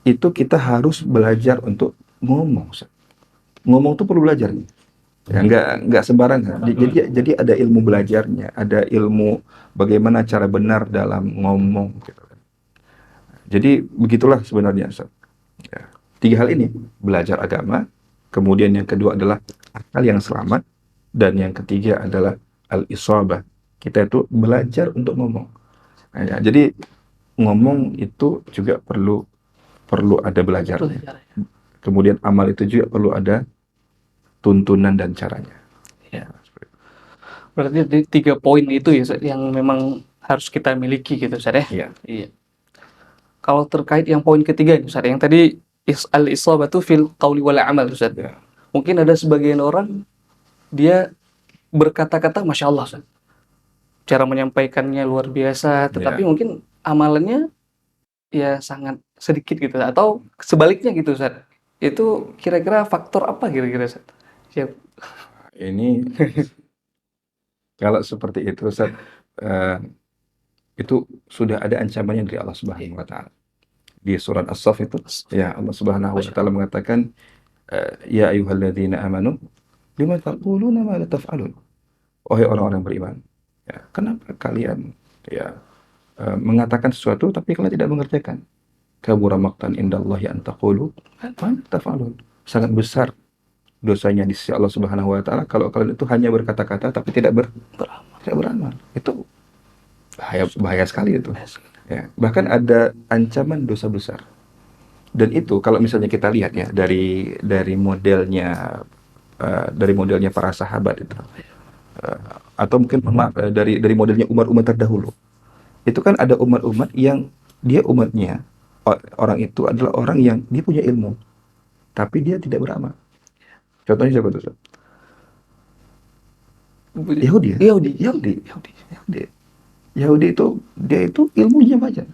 Itu kita harus belajar untuk ngomong Ustaz. Ngomong tuh perlu belajar. Ya, nggak sembarangan. Jadi ada ilmu belajarnya, ada ilmu bagaimana cara benar dalam ngomong gitu. Jadi begitulah sebenarnya Ustaz. Ya. 3 hal ini, belajar agama, kemudian yang kedua adalah akal yang selamat, dan yang ketiga adalah al-isabah. Kita itu belajar untuk ngomong. Nah, ya, jadi ngomong itu juga perlu ada belajarnya. Kemudian amal itu juga perlu ada tuntunan dan caranya. Ya. Berarti 3 poin itu ya Ustaz, yang memang harus kita miliki gitu Ustaz ya. Iya. Iya. Kalau terkait yang poin ketiga nih Ustaz, yang tadi al-isabatu fil qawli wal amal Ustaz. Ya. Mungkin ada sebagian orang dia berkata-kata Masya Allah Ustaz. Cara menyampaikannya luar biasa, tetapi mungkin amalannya ya sangat sedikit gitu, atau sebaliknya gitu Ustaz. Itu kira-kira faktor apa kira-kira Ustaz? Siap. Ini kalau seperti itu Ustaz, itu sudah ada ancamannya dari Allah Subhanahu wa taala. Di surat As-Saff itu ya Allah Subhanahu wa taala mengatakan ya ayyuhalladzina amanu lima taquluna ma la taf'alun. Wahai orang-orang beriman, ya, kenapa kalian ya mengatakan sesuatu tapi kalian tidak mengerjakan? Kabura maqtan indallahi an taqulu ma la taf'alun. Sangat besar dosanya di sisi Allah Subhanahu wa taala kalau kalian itu hanya berkata-kata tapi tidak beramal. Itu bahaya sekali itu. Ya, bahkan ada ancaman dosa besar. Dan itu kalau misalnya kita lihat ya dari modelnya para sahabat itu. Atau mungkin dari modelnya umat-umat terdahulu. Itu kan ada umat-umat yang dia umatnya orang itu adalah orang yang dia punya ilmu tapi dia tidak beramal. Contohnya siapa tuh? Yahudi itu dia itu ilmunya banyak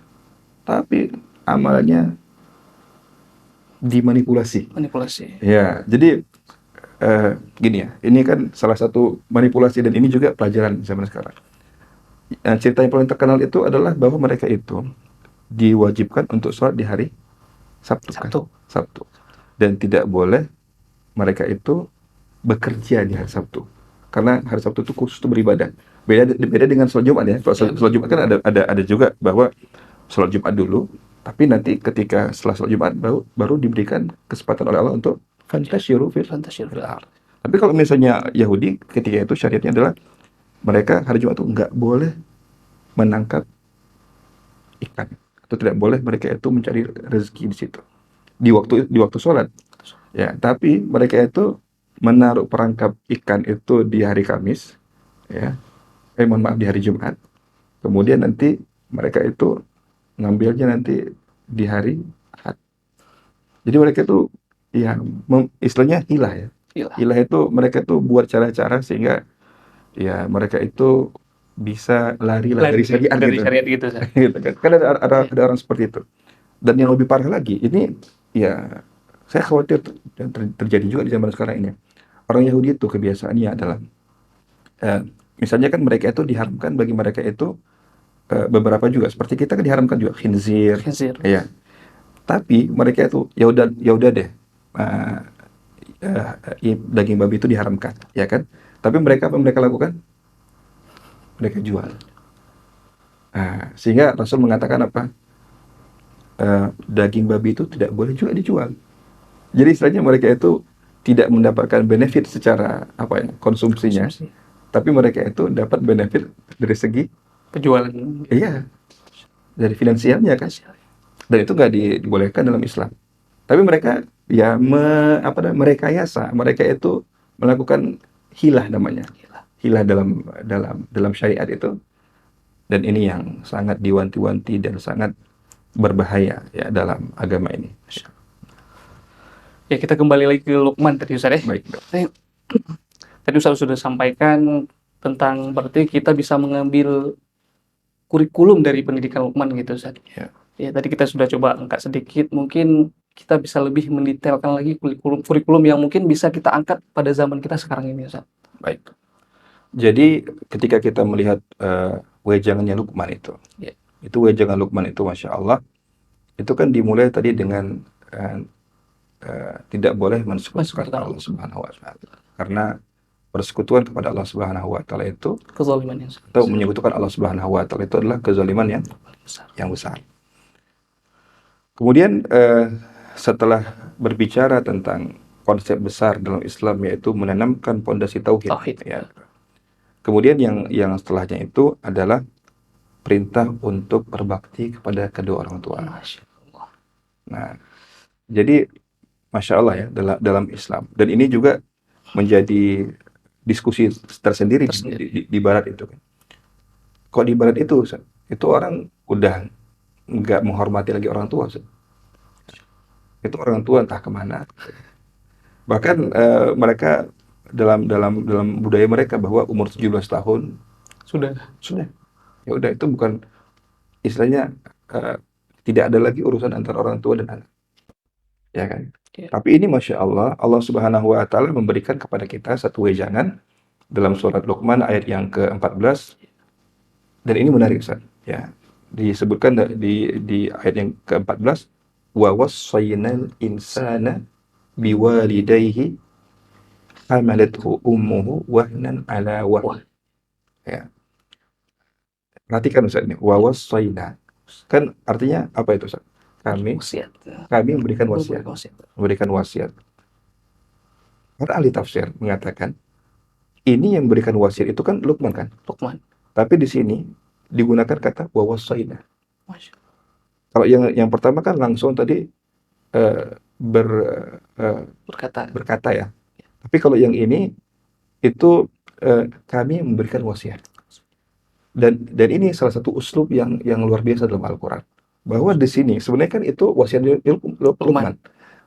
tapi amalannya dimanipulasi. Ya, jadi gini ya, ini kan salah satu manipulasi dan ini juga pelajaran zaman sekarang. Cerita yang paling terkenal itu adalah bahwa mereka itu diwajibkan untuk sholat di hari Sabtu. Dan tidak boleh mereka itu bekerja di hari Sabtu. Karena hari Sabtu itu khusus untuk beribadah. Beda dengan sholat Jumat ya. Kalau sholat Jumat kan ada juga bahwa sholat Jumat dulu, tapi nanti ketika setelah sholat Jumat baru diberikan kesempatan oleh Allah untuk fantasyiru fil ardh. Tapi kalau misalnya Yahudi ketika itu syariatnya adalah mereka hari Jumat itu nggak boleh menangkap ikan atau tidak boleh mereka itu mencari rezeki di situ di waktu sholat. Ya, tapi mereka itu menaruh perangkap ikan itu di hari Kamis, ya. Di hari Jumat. Kemudian nanti mereka itu ngambilnya nanti di hari Ahad. Jadi mereka itu ya istilahnya hilah ya. Hilah itu mereka itu buat cara-cara sehingga ya mereka itu bisa lari dari syariat gitu. Gitu kan. Kan ada orang seperti itu. Dan yang lebih parah lagi, ini ya saya khawatir terjadi juga di zaman sekarang ini. orang Yahudi itu kebiasaannya adalah misalnya kan mereka itu diharamkan bagi mereka itu beberapa juga seperti kita kan diharamkan juga khinzir, Khinzir. ya. Tapi mereka itu ya udah deh, uh, daging babi itu diharamkan, ya kan? Tapi mereka apa yang mereka lakukan? Mereka jual. Nah, sehingga Rasul mengatakan apa? Daging babi itu tidak boleh juga dijual. Jadi istilahnya mereka itu tidak mendapatkan benefit secara apa ya konsumsinya, Konsumsi. tapi mereka itu dapat benefit dari segi Penjualan. iya dari finansialnya kan. Dan itu nggak dibolehkan dalam Islam. Tapi mereka ya merekayasa, mereka itu melakukan hilah namanya, hilah dalam syariat itu. Dan ini yang sangat diwanti-wanti dan sangat berbahaya ya dalam agama ini. Ya, kita kembali lagi ke Luqman tadi Ustaz ya. Baik. Tadi Ustaz sudah sampaikan tentang berarti kita bisa mengambil kurikulum dari pendidikan Luqman gitu Ustaz. Ya. Ya, tadi kita sudah coba angkat sedikit, mungkin kita bisa lebih mendetailkan lagi kurikulum yang mungkin bisa kita angkat pada zaman kita sekarang ini Ustaz. Baik. Jadi ketika kita melihat wejangannya Luqman itu, Ya. itu wejangan Luqman itu, masya Allah, itu kan dimulai tadi dengan tidak boleh mensekutukan Allah Subhanahu Wa Taala, karena persekutuan kepada Allah Subhanahu Wa Taala itu Kezaliman yang atau menyekutukan Allah Subhanahu Wa Taala itu adalah kezaliman yang besar. Kemudian setelah berbicara tentang konsep besar dalam Islam yaitu menanamkan pondasi tauhid, ya. Kemudian yang setelahnya itu adalah perintah untuk berbakti kepada kedua orang tua. Nah, jadi masya Allah ya dalam Islam, dan ini juga menjadi diskusi tersendiri di Barat itu kan. Kok di Barat itu orang udah nggak menghormati lagi orang tua, itu orang tua entah kemana. Bahkan mereka dalam budaya mereka bahwa umur 17 tahun sudah ya udah, itu bukan istilahnya tidak ada lagi urusan antara orang tua dan anak, ya kan. Tapi ini masya Allah, Allah Subhanahu Wa Taala memberikan kepada kita satu wejangan dalam surat Luqman ayat yang ke-14, dan ini menarik Ustaz, ya. Disebutkan di ayat yang ke-14, wa wassaynal insana biwalidayhi hamalathu ummuhu wahnan ala wahn. Ya. Perhatikan Ustaz ini, wa wassayna. Kan artinya apa itu Ustaz? Kami memberikan wasiat. Para ahli tafsir mengatakan ini yang memberikan wasiat itu kan Luqman kan? Luqman. Tapi di sini digunakan kata wa wassayna. Kalau yang pertama kan langsung tadi berkata ya. Tapi kalau yang ini itu kami memberikan wasiat. Dan ini salah satu uslub yang luar biasa dalam Al-Qur'an. Bahwa di sini sebenarnya kan itu wasiat Luqman.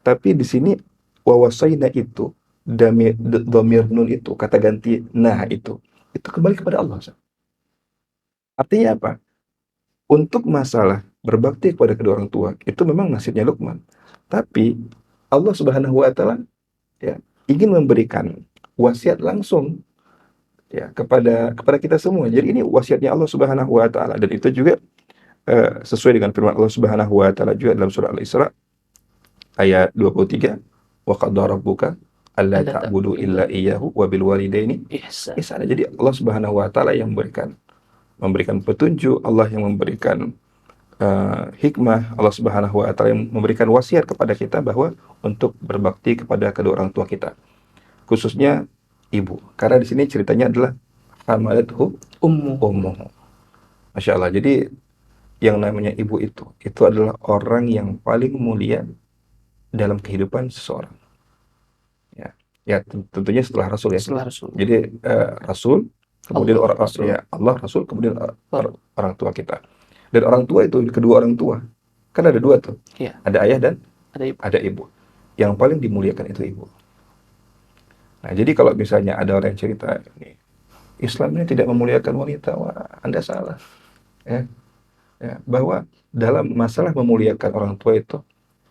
Tapi di sini wa wassayna itu dhamir nun itu kata ganti nah itu kembali kepada Allah. Artinya apa? Untuk masalah berbakti kepada kedua orang tua itu memang nasibnya Luqman. Tapi Allah Subhanahu Wa Taala ya ingin memberikan wasiat langsung ya kepada kita semua. Jadi ini wasiatnya Allah Subhanahu Wa Taala, dan itu juga sesuai dengan firman Allah Subhanahu Wa Taala juga dalam surah Al-Isra ayat 23, wa qadara rabbuka alla ta'budu illa iyyahu wa bil walidaini ihsana. Jadi Allah Subhanahu Wa Taala yang memberikan petunjuk, Allah yang memberikan hikmah, Allah Subhanahu Wa Taala yang memberikan wasiat kepada kita bahwa untuk berbakti kepada kedua orang tua kita, khususnya ibu. Karena di sini ceritanya adalah hamalathu ummuhu. Masya Allah. Jadi yang namanya ibu itu adalah orang yang paling mulia dalam kehidupan seseorang. Ya tentunya setelah Rasul ya. Jadi Rasul, kemudian orang Rasul ya, Allah, Rasul, kemudian orang tua kita. Dan orang tua itu kedua orang tua. Kan ada dua tuh. Ya. Ada ayah dan ada ibu. Yang paling dimuliakan itu ibu. Nah, jadi kalau misalnya ada orang yang cerita nih, Islam ini tidak memuliakan wanita, wah, Anda salah. Ya, bahwa dalam masalah memuliakan orang tua itu,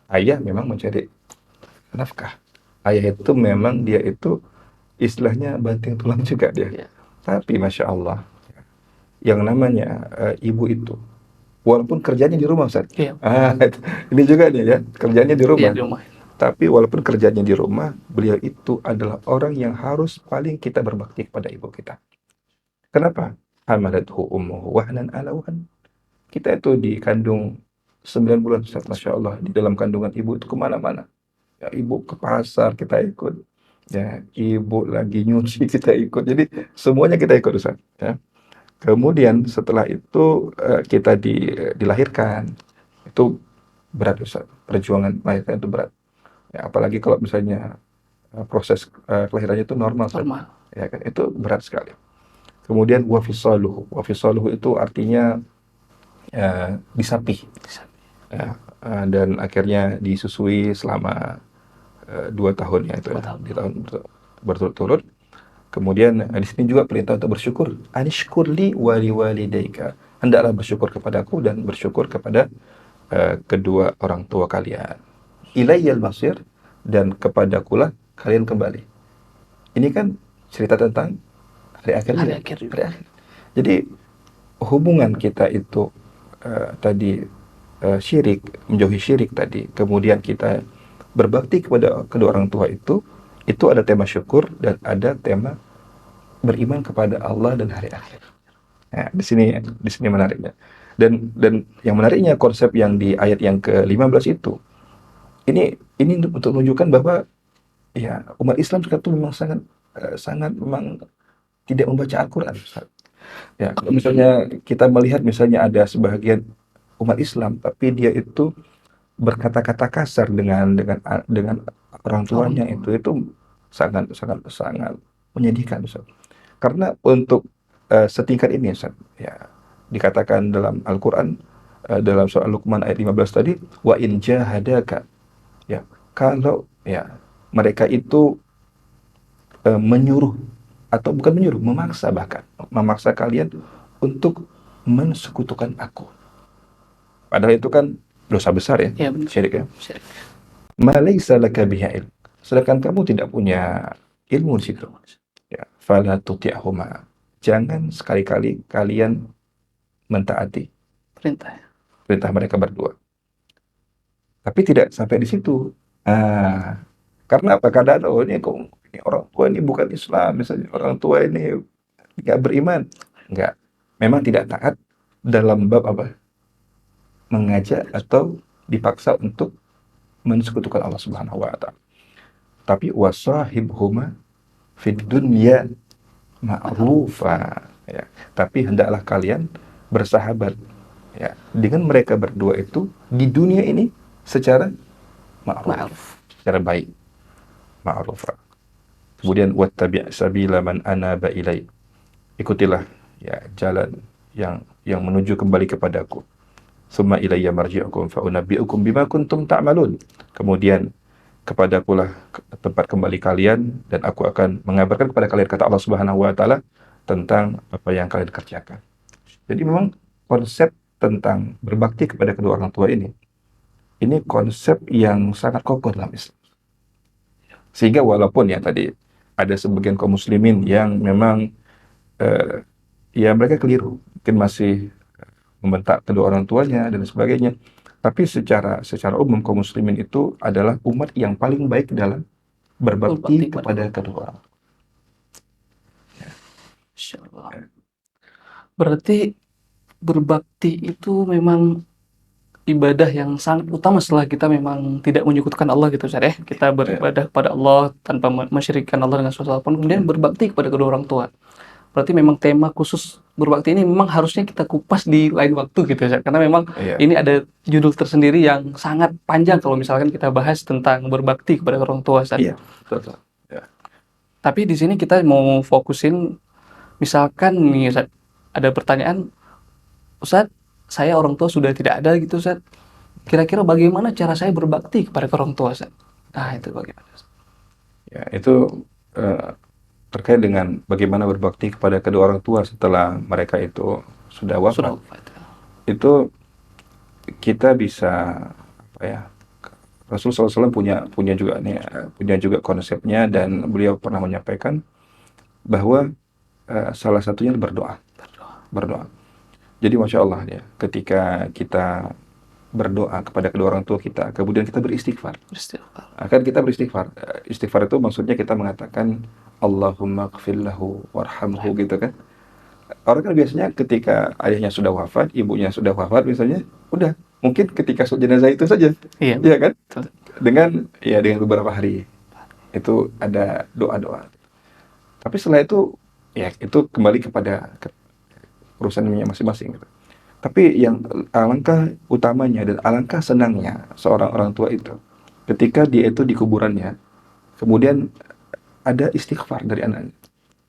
ayah memang mencari nafkah. Ayah itu memang dia itu istilahnya banting tulang juga dia. Iya. Tapi Masya Allah, yang namanya ibu itu, walaupun kerjanya di rumah, Ustaz. Iya. Ini juga nih ya, kerjanya di Iya, rumah. di rumah. Tapi walaupun kerjanya di rumah, beliau itu adalah orang yang harus paling kita berbakti kepada ibu kita. Kenapa? Hamalathu ummuhu wahnan ala wahn. Kita itu dikandung 9 bulan, Ustaz, Masya Allah. Di dalam kandungan ibu itu kemana-mana. Ya, ibu ke pasar, kita ikut. Ya, ibu lagi nyuci, kita ikut. Jadi, semuanya kita ikut, Ustaz. Ya. Kemudian setelah itu kita dilahirkan. Itu berat, Ustaz. Perjuangan melahirkan itu berat. Ya, apalagi kalau misalnya proses kelahirannya itu normal, Ustaz. Normal. Ya kan, itu berat sekali. Kemudian wafisaluhu. Wafisaluhu itu artinya disapih. Ya, dan akhirnya disusui selama 2 tahun ya itu 2 ya, tahun. di tahun berturut-turut. Kemudian di sini juga perintah untuk bersyukur. Anishkurli wali walidayka. Hendaklah bersyukur kepadaku dan bersyukur kepada kedua orang tua kalian. Ilayyal masir, dan kepadakulah kalian kembali. Ini kan cerita tentang hari akhir. Hari akhir. Hari akhir. Jadi hubungan kita itu tadi syirik, menjauhi syirik tadi. Kemudian kita berbakti kepada kedua orang tua itu ada tema syukur dan ada tema beriman kepada Allah dan hari akhir. Nah, di sini menariknya. Dan yang menariknya konsep yang di ayat yang ke-15 itu. Ini untuk menunjukkan bahwa ya umat Islam sekarang itu memang sangat memang tidak membaca Al-Qur'an. Ya, kalau misalnya kita melihat misalnya ada sebagian umat Islam tapi dia itu berkata-kata kasar dengan orang tuanya, itu sangat menyedihkan, Ustaz. Karena untuk setingkat ini, Ustaz, ya dikatakan dalam Al-Qur'an dalam surah Luqman ayat 15 tadi, wa in jahadaka, ya kalau ya mereka itu menyuruh atau bukan menyuruh, memaksa kalian untuk mensekutukan aku. Padahal itu kan dosa besar ya, syirik ya. Ma laisa laka bihi ilm. Sedangkan kamu tidak punya ilmu di situ. Ya, fala tuti'huma. Jangan sekali-kali kalian mentaati perintah mereka berdua. Tapi tidak sampai di situ. Karena apa? Kadang ini orang tua ini bukan Islam, misalnya orang tua ini nggak beriman. Enggak. Memang tidak taat dalam bab apa? Mengajak atau dipaksa untuk mensekutukan Allah Subhanahu wa taala. Tapi wasahibhuma fid dunya ma'rufa, ya. Tapi hendaklah kalian bersahabat ya dengan mereka berdua itu di dunia ini secara ma'ruf, secara baik, ma'rufa. Kemudian wattabi' sabila man anaba ilai. Ikutilah ya jalan yang menuju kembali kepadaku. Summa ilayya marji'ukum fa unabbi'ukum bima kuntum ta'malun. Kemudian kepadakulah tempat kembali kalian dan aku akan mengabarkan kepada kalian, kata Allah Subhanahu wa taala, tentang apa yang kalian kerjakan. Jadi memang konsep tentang berbakti kepada kedua orang tua ini konsep yang sangat kokoh dalam Islam. Sehingga walaupun ya tadi ada sebagian kaum muslimin yang memang ya mereka keliru, mungkin masih membentak kedua orang tuanya dan sebagainya. Tapi secara umum kaum muslimin itu adalah umat yang paling baik dalam berbakti kepada kedua orang. Insyaallah. Berarti berbakti itu memang ibadah yang sangat utama setelah kita memang tidak menyekutukan Allah gitu, Ustaz ya. Kita beribadah kepada Allah tanpa mensyirikkan Allah dengan sesuatu apapun, kemudian berbakti kepada kedua orang tua. Berarti memang tema khusus berbakti ini memang harusnya kita kupas di lain waktu gitu ya, karena memang ini ada judul tersendiri yang sangat panjang kalau misalkan kita bahas tentang berbakti kepada orang tua, Ustaz. Iya, betul. Ya. Tapi di sini kita mau fokusin, misalkan nih Ustaz, ada pertanyaan, Ustaz, saya orang tua sudah tidak ada gitu, Ustaz. Kira-kira bagaimana cara saya berbakti kepada orang tua, Ustaz? Nah, itu bagaimana, Ustaz? Ya, itu terkait dengan bagaimana berbakti kepada kedua orang tua setelah mereka itu sudah wafat. Itu kita bisa apa ya? Rasulullah SAW punya juga konsepnya, dan beliau pernah menyampaikan bahwa salah satunya berdoa. Berdoa. Jadi Masya Allah ya, ketika kita berdoa kepada kedua orang tua kita, kemudian kita beristighfar. Akan kita beristighfar. Istighfar itu maksudnya kita mengatakan Allahumma gfir lahu warhamhu gitu kan. Orang kan biasanya ketika ayahnya sudah wafat, ibunya sudah wafat misalnya, udah mungkin ketika sholat jenazah itu saja. Iya. Iya kan? Dengan beberapa hari itu ada doa-doa. Tapi setelah itu ya itu kembali kepada urusannya masing-masing gitu. Tapi yang alangkah utamanya dan alangkah senangnya seorang orang tua itu ketika dia itu di kuburannya, kemudian ada istighfar dari anaknya.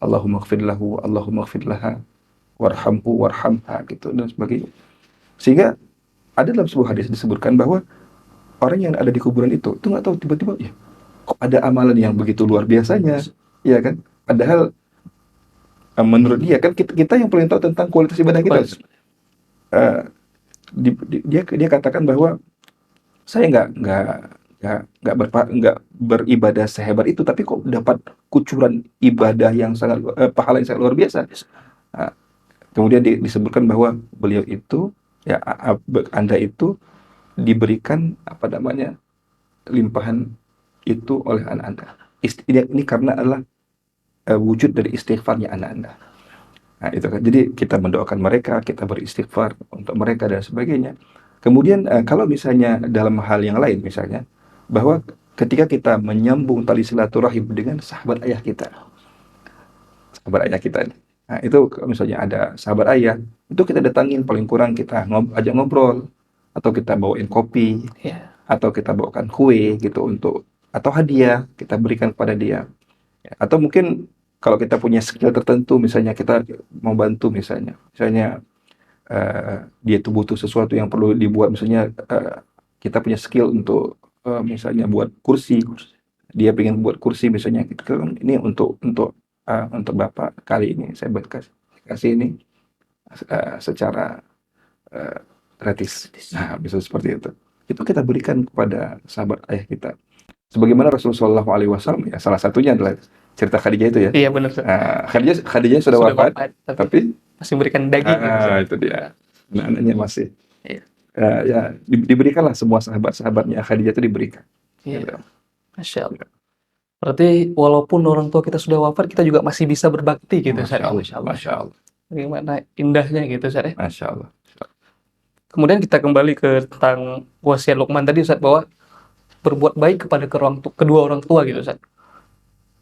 Allahumma gfir lahu, Allahumma gfir laha, warhamhu, warhamha gitu dan sebagainya. Sehingga ada dalam sebuah hadis disebutkan bahwa orang yang ada di kuburan itu nggak tahu tiba-tiba ya kok ada amalan yang begitu luar biasanya, ya kan? Padahal menurut dia kan kita yang paling tahu tentang kualitas ibadah kita. Dia katakan bahwa saya nggak beribadah sehebat itu, tapi kok dapat kucuran ibadah yang sangat pahala yang sangat luar biasa. Kemudian disebutkan bahwa beliau itu ya Anda itu diberikan limpahan itu oleh anak Anda. Ini karena adalah wujud dari istighfarnya anak Anda. Nah, itu kan. Jadi kita mendoakan mereka, kita beristighfar untuk mereka dan sebagainya. Kemudian kalau misalnya dalam hal yang lain misalnya bahwa ketika kita menyambung tali silaturahim dengan sahabat ayah kita. Nah, itu misalnya ada sahabat ayah, itu kita datangin paling kurang kita ajak ngobrol atau kita bawain kopi, atau kita bawakan kue gitu atau hadiah kita berikan kepada dia. Atau mungkin kalau kita punya skill tertentu, misalnya kita mau bantu misalnya dia itu butuh sesuatu yang perlu dibuat, misalnya kita punya skill untuk misalnya buat kursi, dia pengen buat kursi misalnya gitu kan, ini untuk Bapak kali ini saya kasih ini secara gratis. Nah, bisa seperti itu kita berikan kepada sahabat ayah kita. Sebagaimana Rasulullah SAW ya, salah satunya adalah cerita Khadijah itu ya. Iya benar. Khadijah sudah wafat, tapi masih memberikan daging. Itu dia. Anak-anaknya masih. Iya. Ya diberikanlah semua sahabat-sahabatnya Khadijah itu diberikan. Iya. Gitu. Masya Allah. Berarti walaupun orang tua kita sudah wafat, kita juga masih bisa berbakti gitu. Masya Allah. Bagaimana indahnya gitu, Ustaz. Masya Allah. Kemudian kita kembali ke tentang wasiat Luqman tadi, Ustaz, bahwa berbuat baik kepada kedua orang tua gitu, Ustaz.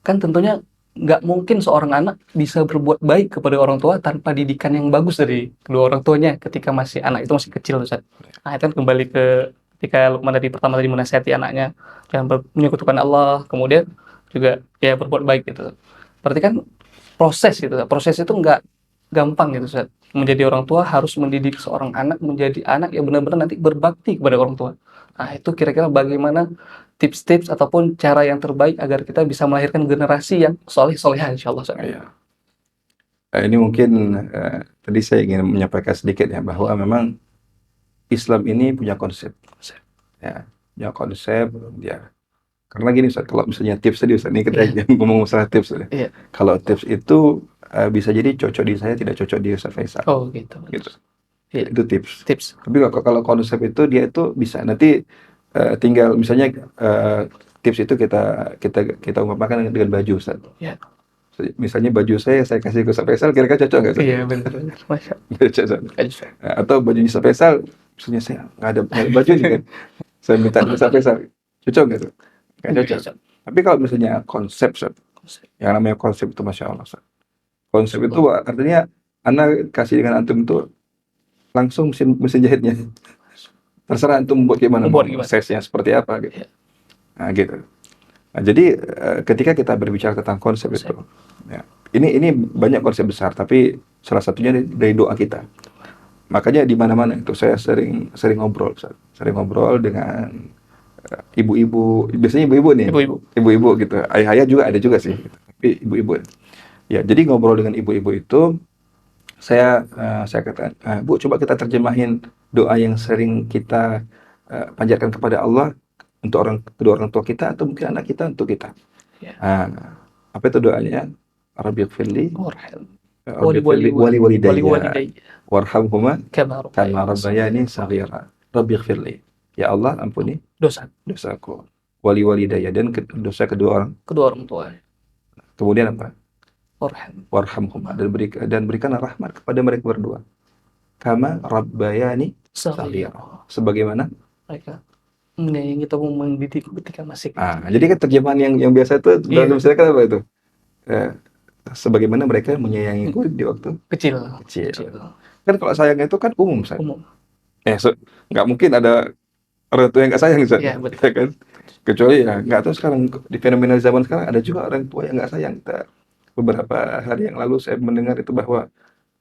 Kan tentunya nggak mungkin seorang anak bisa berbuat baik kepada orang tua tanpa didikan yang bagus dari kedua orang tuanya ketika anak itu masih kecil, Ustaz. Nah, itu kan kembali ke ketika Luqman pertama tadi menasihati anaknya jangan menyekutukan Allah, kemudian juga ya berbuat baik gitu. Berarti kan proses itu nggak gampang gitu, Ustaz. Menjadi orang tua harus mendidik seorang anak menjadi anak yang benar-benar nanti berbakti kepada orang tua. Nah, itu kira-kira bagaimana tips-tips ataupun cara yang terbaik agar kita bisa melahirkan generasi yang soleh-solehah insyaallah. Ya. Ini mungkin tadi saya ingin menyampaikan sedikit ya, bahwa memang Islam ini punya konsep. Ya, punya konsep ya. Karena gini Ustaz, kalau misalnya tips tadi Ustaz, ini kita ngomong masalah tips. Iya. Kalau tips itu bisa jadi cocok di saya, tidak cocok di Ustaz Faisal. Oh gitu. Iya. Itu tips. Tapi kalau konsep itu dia itu bisa nanti tinggal misalnya tips itu kita umpamakan dengan baju Ustaz. Iya. Misalnya baju saya kasih ke Ustaz Faisal, kira-kira cocok nggak? Iya benar. Masya Allah. Atau baju Ustaz Faisal, misalnya saya nggak ada baju nih kan, saya minta Ustaz Faisal, cocok nggak tuh? Nggak cocok. Tapi kalau misalnya konsep, yang namanya konsep itu Masya Allah. Konsep itu artinya Anda kasih dengan antum itu langsung mesin jahitnya. Terserah antum buat gimana, size-nya seperti apa gitu. Nah gitu. Nah, jadi ketika kita berbicara tentang konsep itu, ya, ini banyak konsep besar, tapi salah satunya dari doa kita. Makanya di mana-mana itu saya sering ngobrol dengan ibu-ibu, biasanya ibu-ibu nih, ibu-ibu gitu. Ayah-ayah juga ada juga sih, gitu. Tapi ibu-ibu. Ya, jadi ngobrol dengan ibu-ibu itu, saya katakan, Bu, coba kita terjemahin doa yang sering kita panjatkan kepada Allah untuk kedua orang tua kita atau mungkin anak kita untuk kita. Apa itu doanya? Rabbighfirli Wali wali wali walidayya walidayya warhamhuma kama kama rabbayani rabbayani saghira. Rabbighfirli, ya Allah ampuni dosa dosaku. Wali walidayya, dan dosa kedua orang. kedua orang tua. Kemudian apa? Warham Warhamhuma, dan berikanlah rahmat kepada mereka berdua. Kama rabbayani saghira. saghira, sebagaimana. Mereka menyayangi atau mendidik ketika masih kecil. Jadi kan terjemahan yang biasa itu Iya. dalam misalnya kan apa itu? Sebagaimana mereka menyayangiku di waktu Kecil. kecil. Kan kalau sayang itu kan umum, Ustaz. Umum. Nggak mungkin ada orang tua yang nggak sayang, Ustaz. Iya, betul. Ya kan? Kecuali ya nggak tahu sekarang di fenomena zaman sekarang ada juga orang tua yang nggak sayang. Beberapa hari yang lalu saya mendengar itu bahwa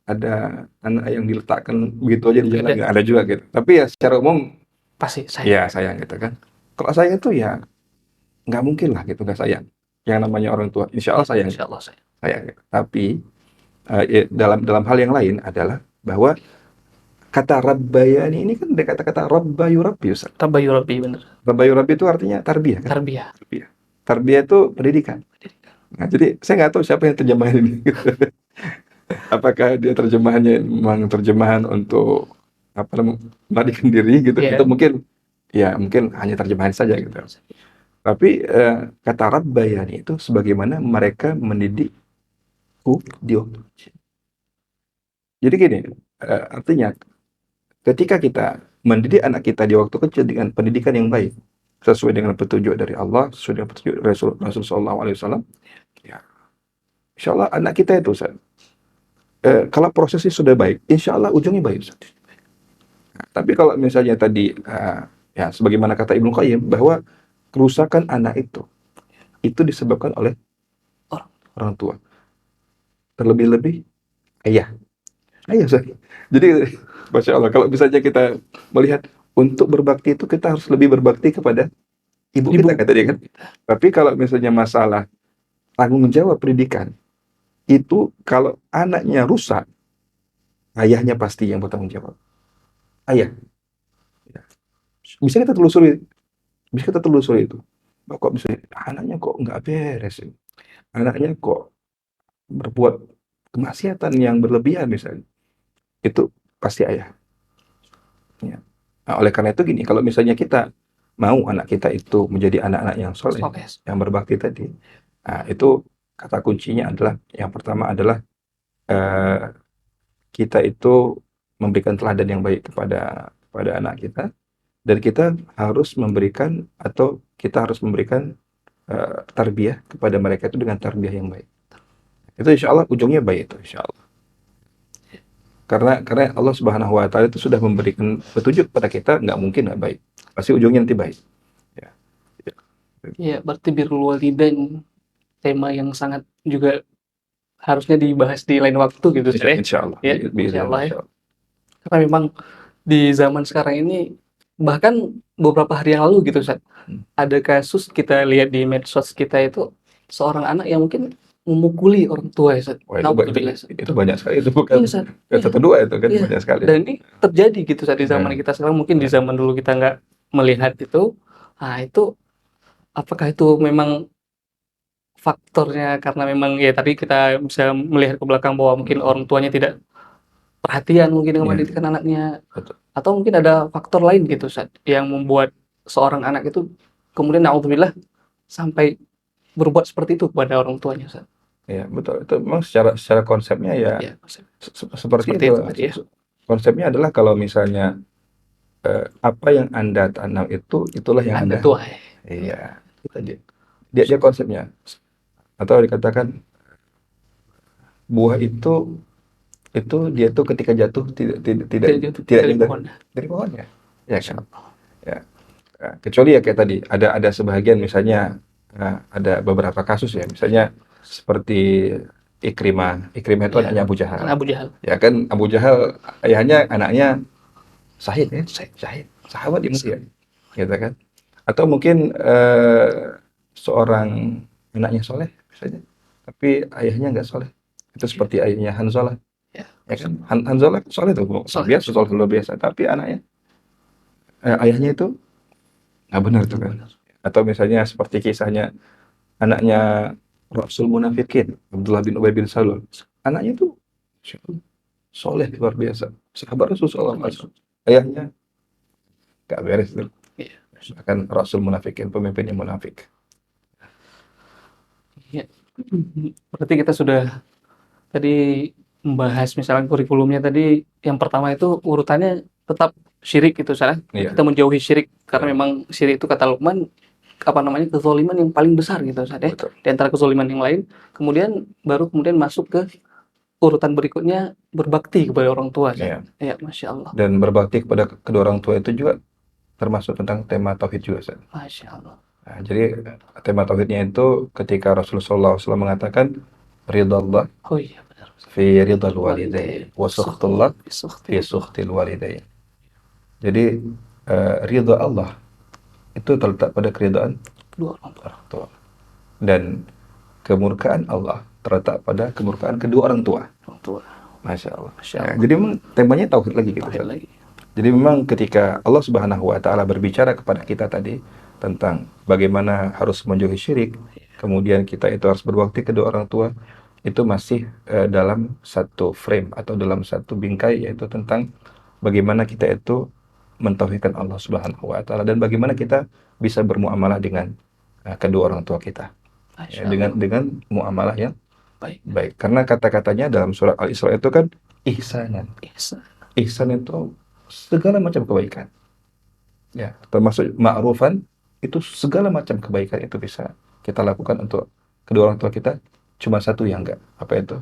ada anak yang diletakkan begitu aja di jalan, nggak ada juga gitu. Tapi ya secara umum Pasti ya sayang gitu kan. Kalau sayang itu ya nggak mungkin lah gitu nggak sayang. Yang namanya orang tua, insya Allah sayang. Insya Allah sayang. Sayang gitu. Tapi dalam hal yang lain adalah bahwa kata rabbayani ini kan dari kata-kata rabbayu rabbi, Ustaz. Tabayyu Rabbi, bener. Rabbayu rabbi itu artinya tarbiyah kan? Tarbiyah. Tarbiyah itu pendidikan. Nah, jadi saya nggak tahu siapa yang terjemahin ini. Apakah dia terjemahannya memang terjemahan untuk apa namanya, melarikan diri gitu, Iya. atau mungkin hanya terjemahan saja gitu. Tapi kata rabbayani itu sebagaimana mereka mendidikku di waktu kecil. Jadi gini, artinya ketika kita mendidik anak kita di waktu kecil dengan pendidikan yang baik, sesuai dengan petunjuk dari Allah, sesuai dengan petunjuk Rasul Sallallahu Alaihi Wasallam, ya, insya Allah anak kita itu, Ustaz, kalau prosesnya sudah baik, insya Allah ujungnya baik, Ustaz. Nah, tapi kalau misalnya tadi, ya sebagaimana kata Ibnu Qayyim, bahwa kerusakan anak itu disebabkan oleh orang tua, terlebih-lebih ayah, Ustaz. Jadi, Masya Allah, kalau misalnya kita melihat untuk berbakti itu kita harus lebih berbakti kepada ibu kita, kata dia kan. Tapi kalau misalnya masalah tanggung jawab pendidikan, itu kalau anaknya rusak, ayahnya pasti yang bertanggung jawab. Ayah. Bisa kita telusuri itu. Kok misalnya anaknya kok nggak beres, anaknya kok berbuat kemaksiatan yang berlebihan misalnya, itu pasti ayah. Ya. Nah, oleh karena itu gini, kalau misalnya kita mau anak kita itu menjadi anak-anak yang soleh, yang berbakti tadi, nah, itu kata kuncinya adalah, yang pertama adalah kita itu memberikan teladan yang baik kepada anak kita, dan kita harus memberikan tarbiyah kepada mereka itu dengan tarbiyah yang baik. Itu insya Allah ujungnya baik itu, insya Allah. Karena Allah Subhanahu Wa Taala itu sudah memberikan petunjuk kepada kita, nggak mungkin nggak baik, pasti ujungnya nanti baik. Ya, berarti birrul walidain tema yang sangat juga harusnya dibahas di lain waktu gitu, Ustaz. Insya Allah. Ya, insya Allah ya. Karena memang di zaman sekarang ini, bahkan beberapa hari yang lalu gitu, Ustaz, ada kasus kita lihat di medsos kita itu, seorang anak yang mungkin memukuli orang tua, Ustaz. Itu banyak sekali, itu bukan Iya, satu dua, itu kan banyak sekali. dan ini terjadi gitu saat di zaman kita sekarang. Mungkin di zaman dulu kita nggak melihat itu. Nah, itu apakah itu memang faktornya karena memang ya tadi kita bisa melihat ke belakang bahwa mungkin orang tuanya tidak perhatian mungkin dengan pendidikan anaknya. Betul. Atau mungkin ada faktor lain gitu, Ustaz, yang membuat seorang anak itu kemudian naudzubillah sampai berbuat seperti itu kepada orang tuanya, Ustaz. Ya, betul. Itu memang secara konsepnya ya, seperti itu. Ya. Konsepnya adalah kalau misalnya apa yang Anda tanam itulah yang Anda tuai. Iya, itu dia konsepnya. Atau dikatakan buah itu dia tuh ketika jatuh tidak dari pohonnya. Ya kan? Ya. Kecuali ya kayak tadi ada sebagian misalnya ada beberapa kasus ya, misalnya seperti Ikrimah itu anaknya Abu Jahal. Ya kan, Abu Jahal ayahnya anaknya Syahid, sahabat di Mesir, gitu kan? Atau mungkin seorang anaknya soleh misalnya, tapi ayahnya nggak soleh. Itu seperti ayahnya Hanzalah. Ya kan? Hanzalah soleh tuh, luar biasa, tapi anaknya ayahnya itu nggak benar tuh kan. Atau misalnya seperti kisahnya anaknya Rasul Munafikin, Abdullah bin Ubay bin Salul. Anaknya tuh soleh luar biasa. Sahabat Rasul sallallahu alaihi wasallam. Ayahnya gak beres tuh. Iya. Bahkan Rasul Munafikin, pemimpin yang munafik. Iya. Berarti kita sudah tadi membahas misalkan kurikulumnya tadi, yang pertama itu urutannya tetap syirik gitu Ustaz. Iya. Kita menjauhi syirik karena Betul. memang syirik itu kata Luqman apa namanya kezaliman yang paling besar gitu Ustaz ya. Betul. Di antara kezaliman yang lain, kemudian masuk ke urutan berikutnya berbakti kepada orang tua Ustaz. Iya. Ya, Masya Allah. Dan berbakti kepada kedua orang tua itu juga termasuk tentang tema tauhid juga, Ustaz. Masya Allah. Nah, jadi tema tauhidnya itu ketika Rasulullah SAW mengatakan ridallah Oh iya benar Ustaz. fi ridal walidain wa sukhtullah fi sukhtil walidain. Jadi ridha Allah itu terletak pada keridhaan Kedua orang tua. orang tua. Dan kemurkaan Allah terletak pada kemurkaan kedua orang tua. Orang tua. Masya Allah. Masya Nah, Allah. jadi memang temanya tauhid lagi gitu. Tauhid Ustaz. lagi. Jadi memang ketika Allah Subhanahu wa taala berbicara kepada kita tadi tentang bagaimana harus menjauhi syirik, kemudian kita itu harus berbakti kedua orang tua, itu masih dalam satu frame atau dalam satu bingkai, yaitu tentang bagaimana kita itu mentauhidkan Allah Subhanahu wa taala dan bagaimana kita bisa bermuamalah dengan kedua orang tua kita. Masya Ya, Allah. dengan muamalah yang Baik. baik. Karena kata-katanya dalam surat Al-Isra itu kan ihsanan. Ihsan. Ihsan itu segala macam kebaikan. Ya, termasuk ma'rufan, itu segala macam kebaikan itu bisa kita lakukan untuk kedua orang tua kita. Cuma satu yang enggak, apa itu?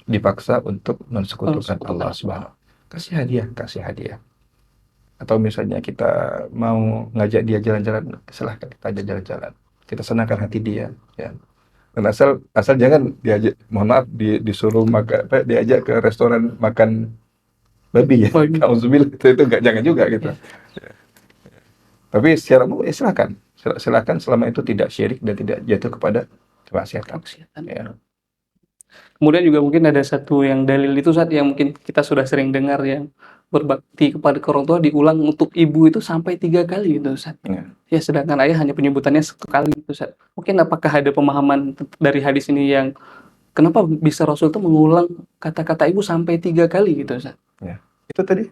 Dipaksa untuk mensekutukan Allah Subhanahu. Kasih hadiah. Atau misalnya kita mau ngajak dia jalan-jalan, silahkan kita ajak jalan-jalan. Kita senangkan hati dia, ya. Dan asal jangan diajak, mohon maaf, disuruh makan, diajak ke restoran makan babi ya. Babi. Auzubillah, itu enggak, jangan juga gitu. Tapi secara umum silakan selama itu tidak syirik dan tidak jatuh kepada kemaksiatan. Ya. Kemudian juga mungkin ada satu yang dalil itu saat yang mungkin kita sudah sering dengar, yang berbakti kepada orang tua diulang untuk ibu itu sampai 3 kali gitu Ustaz. Ya. Ya, sedangkan ayah hanya penyebutannya 1 kali gitu Ustaz. Mungkin apakah ada pemahaman dari hadis ini yang kenapa bisa Rasul itu mengulang kata-kata ibu sampai 3 kali gitu Ustaz? Ya. Itu tadi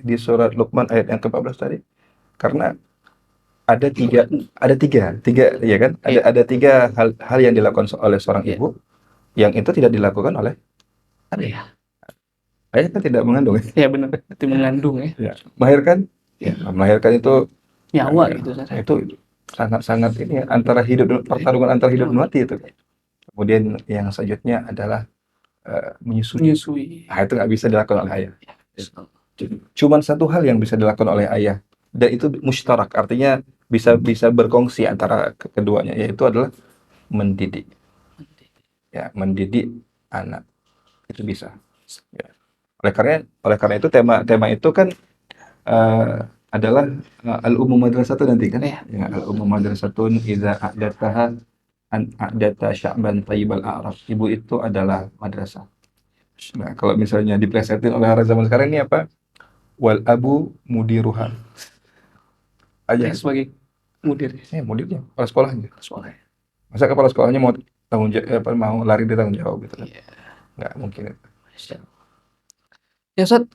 di surat Luqman ayat yang ke-14 tadi. Karena ada tiga ya kan? Ada 3 hal yang dilakukan oleh seorang ibu yang itu tidak dilakukan oleh ayah. Ayah kan tidak mengandung ya. Ya benar, itu mengandung ya. Ya. Melahirkan itu Nyawa gitu Ustaz. itu sangat-sangat ini ya, antara pertarungan antara hidup dan mati itu. Kemudian yang selanjutnya adalah menyusui. Nah, itu nggak bisa dilakukan oleh ayah. Cuman satu hal yang bisa dilakukan oleh ayah, dan itu mustarak, artinya bisa berkongsi antara keduanya, yaitu adalah mendidik. Ya, mendidik anak itu bisa. Ya. Oleh karena itu tema itu kan adalah al-ummu madrasatun nanti kan? Ya, al-ummu madrasatun idza a'dataha an a'data sya'ban thayyibal a'raf. Ibu itu adalah madrasah. Nah, kalau misalnya diplesetin oleh orang zaman sekarang ini apa? Wal abu mudiruha. Aja sebagai mudir. Mudirnya, kepala sekolahnya. Soalnya. Masa kepala sekolahnya mau mau lari di tanggung jawab gitu kan? Nggak mungkin. Ya Ustaz,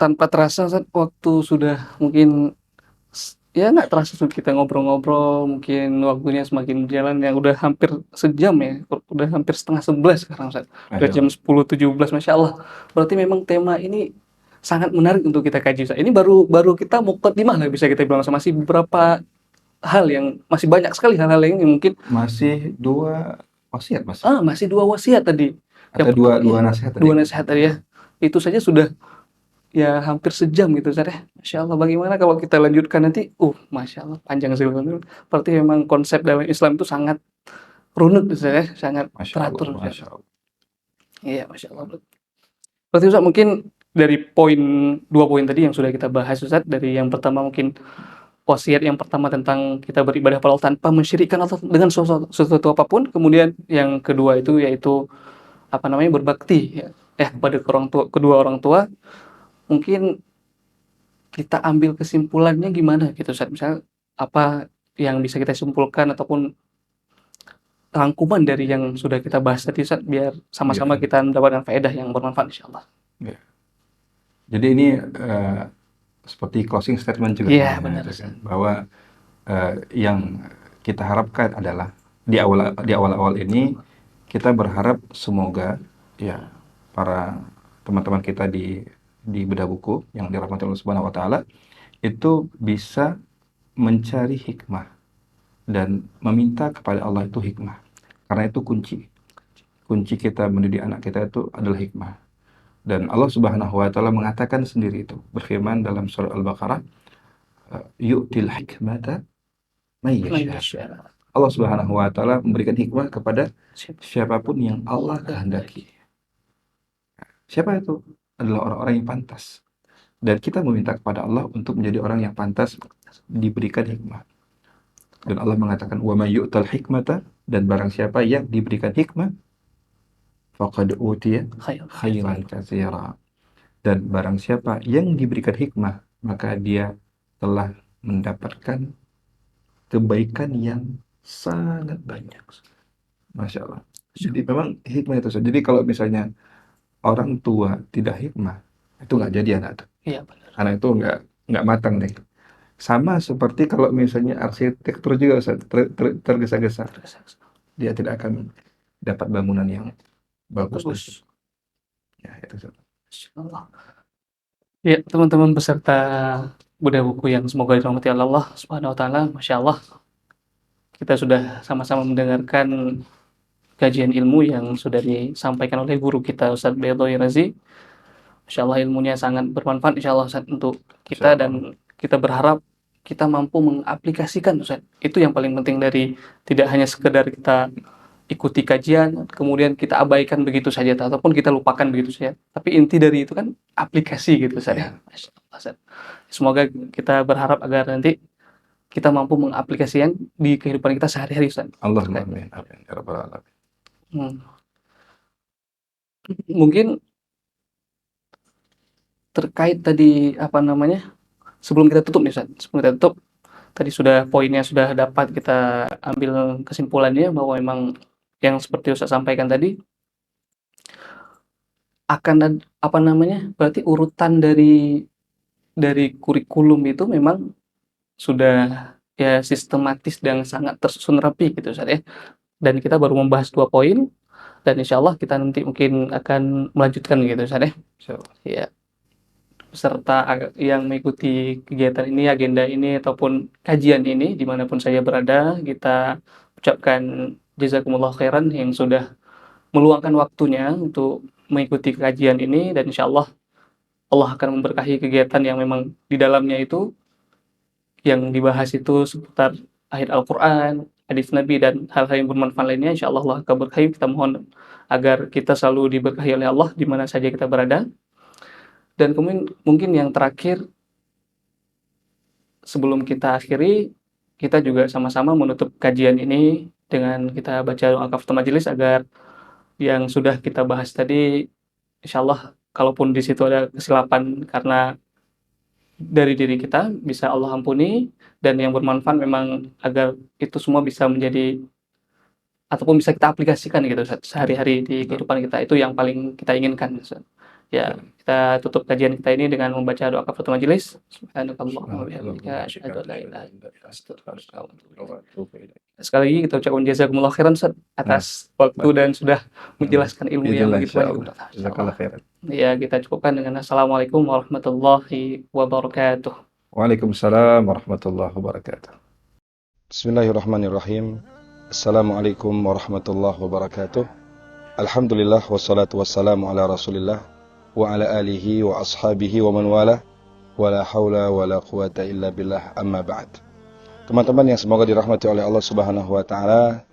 tanpa terasa Ustaz, waktu sudah mungkin ya nggak terasa Ustaz, kita ngobrol-ngobrol, mungkin waktunya semakin berjalan, yang udah hampir sejam ya, udah hampir setengah 11 sekarang Ustaz. Udah jam 10.17, Masya Allah. Berarti memang tema ini sangat menarik untuk kita kaji Ustaz. Ini baru kita muqaddimah lah bisa kita bilang, masih beberapa hal yang masih banyak sekali hal-hal yang mungkin masih 2 wasiat Mas. Masih 2 wasiat tadi. Atau dua nasihat tadi. 2 nasihat tadi ya. Itu saja sudah ya hampir sejam gitu Ustaz ya. Masya Allah, bagaimana kalau kita lanjutkan nanti? Masya Allah, panjang sekali. Berarti memang konsep dalam Islam itu sangat runut Ustaz ya, sangat teratur. Masya Allah. Iya, Masya Allah. Berarti Ustaz, mungkin dari 2 poin tadi yang sudah kita bahas Ustaz, dari yang pertama mungkin wasiat yang pertama tentang kita beribadah pada Allah tanpa mensyirikkan Allah dengan sesuatu apapun. Kemudian yang kedua itu yaitu berbakti ya kepada kedua orang tua. Mungkin kita ambil kesimpulannya gimana gitu Ustaz. Misalnya apa yang bisa kita simpulkan ataupun rangkuman dari yang sudah kita bahas tadi Ustaz, biar sama-sama Iya. kita mendapatkan faedah yang bermanfaat insyaallah. Ya. Jadi ini seperti closing statement juga Iya, sebenarnya, benar, itu Ustaz. kan, bahwa yang kita harapkan adalah di awal-awal ini kita berharap semoga ya para teman-teman kita di bedah buku yang dirahmati Allah Subhanahu wa taala itu bisa mencari hikmah dan meminta kepada Allah itu hikmah. Karena itu kunci kita mendidik anak kita itu adalah hikmah. Dan Allah Subhanahu wa taala mengatakan sendiri itu, berfirman dalam surah Al-Baqarah, yu'til hikmata may yasha. Allah Subhanahu wa taala memberikan hikmah kepada siapapun yang Allah kehendaki. Siapa itu? Adalah orang-orang yang pantas. Dan kita meminta kepada Allah untuk menjadi orang yang pantas diberikan hikmah. Dan Allah mengatakan, wa may yu'tal hikmata, dan barang siapa yang diberikan hikmah, faqad utiya khairan katsira. Dan barang siapa yang diberikan hikmah, maka dia telah mendapatkan kebaikan yang sangat banyak. Masya Allah. Jadi memang hikmah itu. Jadi kalau misalnya orang tua tidak hikmah, itu nggak jadi anak tuh. Iya, benar. Anak itu nggak matang deh. Sama seperti kalau misalnya arsitektur juga Ustaz, tergesa-gesa, dia tidak akan dapat bangunan yang bagus. Ya, itu Ustaz. Insyaallah. Ya, teman-teman peserta bedah buku yang semoga dirahmati Allah Subhanahu wa taala, Masya Allah. Kita sudah sama-sama mendengarkan kajian ilmu yang sudah disampaikan oleh guru kita Ustadz Bedoy Razi. Masya Allah ilmunya sangat bermanfaat Insya Allah Ustadz untuk kita, dan kita berharap kita mampu mengaplikasikan Ustadz. Itu yang paling penting dari tidak hanya sekedar kita ikuti kajian, kemudian kita abaikan begitu saja, ataupun kita lupakan begitu saja. Tapi inti dari itu kan aplikasi gitu Ustadz. Ya. Masya Allah, Ustadz. Semoga kita berharap agar nanti kita mampu mengaplikasikan di kehidupan kita sehari-hari Ustadz. Allahumma amin. Amin. Ya Rabbal alamin. Mungkin terkait tadi apa namanya, sebelum kita tutup nih Ustaz, sebelum kita tutup tadi sudah poinnya sudah dapat kita ambil kesimpulannya bahwa memang yang seperti Ustaz sampaikan tadi akan apa namanya, berarti urutan dari kurikulum itu memang sudah ya sistematis dan sangat tersusun rapi gitu Ustaz ya. Dan kita baru membahas 2 poin, dan insya Allah kita nanti mungkin akan melanjutkan gitu Ustaz ya. Insyaallah. Ya, peserta yang mengikuti kegiatan ini, agenda ini, ataupun kajian ini, dimanapun saya berada, kita ucapkan jazakumullah khairan yang sudah meluangkan waktunya untuk mengikuti kajian ini, dan insya Allah Allah akan memberkahi kegiatan yang memang di dalamnya itu yang dibahas itu seputar ayat Al-Quran, hadis Nabi, dan hal-hal yang bermanfaat lainnya. Insya Allah Allah akan berkahi. Kita mohon agar kita selalu diberkahi oleh Allah di mana saja kita berada. Dan kemudian mungkin yang terakhir, sebelum kita akhiri, kita juga sama-sama menutup kajian ini dengan kita baca doa kafaratul majelis agar yang sudah kita bahas tadi, insya Allah kalaupun di situ ada kesilapan karena dari diri kita, bisa Allah ampuni, dan yang bermanfaat memang agar itu semua bisa menjadi ataupun bisa kita aplikasikan gitu sehari-hari di kehidupan kita. Itu yang paling kita inginkan. Ya, kita tutup kajian kita ini dengan membaca doa kafaratul majelis. Subhanakallahumma wa bihamdika asyhadu an la ilaha illa anta astaghfiruka wa atubu ilaik. Sekali lagi kita ucapkan jazakumullah khairan Ustaz atas waktu dan sudah menjelaskan ilmu yang begitu banyak. Jazakallah khairan. Ya, kita cukupkan dengan assalamualaikum warahmatullahi wabarakatuh. Waalaikumsalam warahmatullahi wabarakatuh. Bismillahirrahmanirrahim. Assalamualaikum warahmatullahi wabarakatuh. Alhamdulillah wassalatu wassalamu ala Rasulillah wa ala alihi wa ashabihi wa man wala wa la haula wa la quwata illa billah, amma ba'd. Teman-teman yang semoga dirahmati oleh Allah Subhanahu wa taala,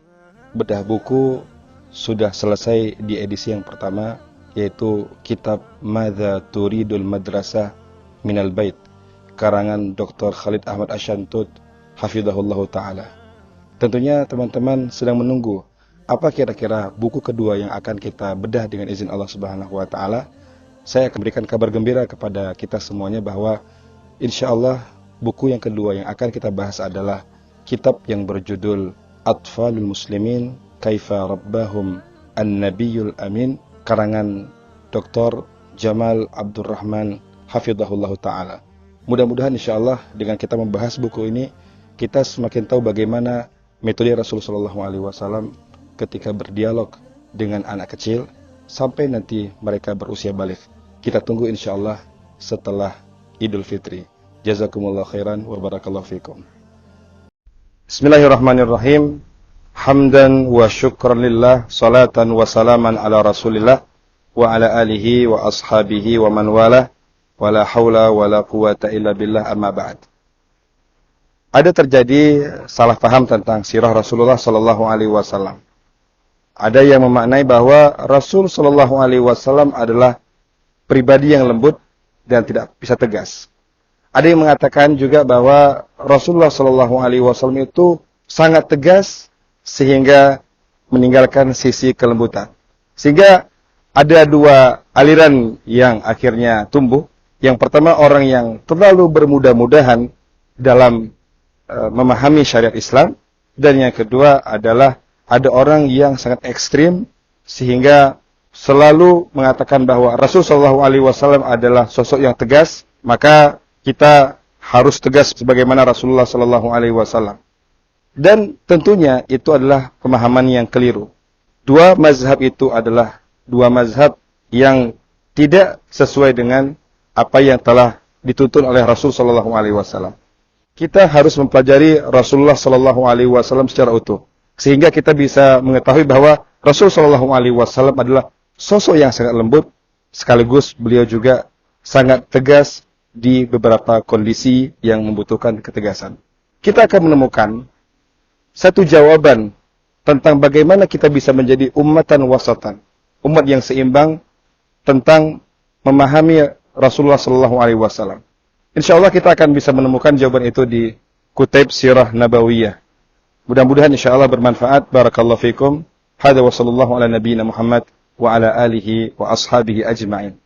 bedah buku sudah selesai di edisi yang pertama, yaitu kitab Madza Turidul Madrasah Minal Bait, karangan Dr. Khalid Ahmad Asyantut hafizahullah taala. Tentunya teman-teman sedang menunggu apa kira-kira buku kedua yang akan kita bedah dengan izin Allah Subhanahu wa taala. Saya akan berikan kabar gembira kepada kita semuanya bahwa insya Allah buku yang kedua yang akan kita bahas adalah kitab yang berjudul Atfalul Muslimin Kaifa Rabbahum An-Nabiyul Amin, karangan Dr. Jamal Abdurrahman hafizahullah ta'ala. Mudah-mudahan insyaallah dengan kita membahas buku ini, kita semakin tahu bagaimana metode Rasulullah SAW ketika berdialog dengan anak kecil sampai nanti mereka berusia balik. Kita tunggu insyaallah setelah Idul Fitri. Jazakumullah khairan wa barakallahu fikum. Bismillahirrahmanirrahim. Hamdan wa syukran lillah, salatan wa salaman ala Rasulillah wa ala alihi wa ashabihi wa man wala, wala haula wala quwata illa billah, amma ba'd. Ada terjadi salah paham tentang sirah Rasulullah sallallahu alaihi wasallam. Ada yang memaknai bahwa Rasul sallallahu alaihi wasallam adalah pribadi yang lembut dan tidak bisa tegas. Ada yang mengatakan juga bahwa Rasulullah sallallahu alaihi wasallam itu sangat tegas sehingga meninggalkan sisi kelembutan. Sehingga ada dua aliran yang akhirnya tumbuh. Yang pertama, orang yang terlalu bermudah-mudahan dalam memahami syariat Islam. Dan yang kedua adalah ada orang yang sangat ekstrim sehingga selalu mengatakan bahwa Rasulullah SAW adalah sosok yang tegas, maka kita harus tegas sebagaimana Rasulullah SAW. Dan tentunya itu adalah pemahaman yang keliru. Dua mazhab itu adalah dua mazhab yang tidak sesuai dengan apa yang telah dituntun oleh Rasul sallallahu alaihi wasallam. Kita harus mempelajari Rasulullah sallallahu alaihi wasallam secara utuh sehingga kita bisa mengetahui bahwa Rasul sallallahu alaihi wasallam adalah sosok yang sangat lembut, sekaligus beliau juga sangat tegas di beberapa kondisi yang membutuhkan ketegasan. Kita akan menemukan satu jawaban tentang bagaimana kita bisa menjadi ummatan wasatan, umat yang seimbang tentang memahami Rasulullah sallallahu alaihi wasallam. Insyaallah kita akan bisa menemukan jawaban itu di Kutaib Sirah Nabawiyah. Mudah-mudahan insyaallah bermanfaat. Barakallahu fikum. Hada wa sallallahu ala nabiyyina Muhammad wa ala alihi wa ashabihi ajma'in.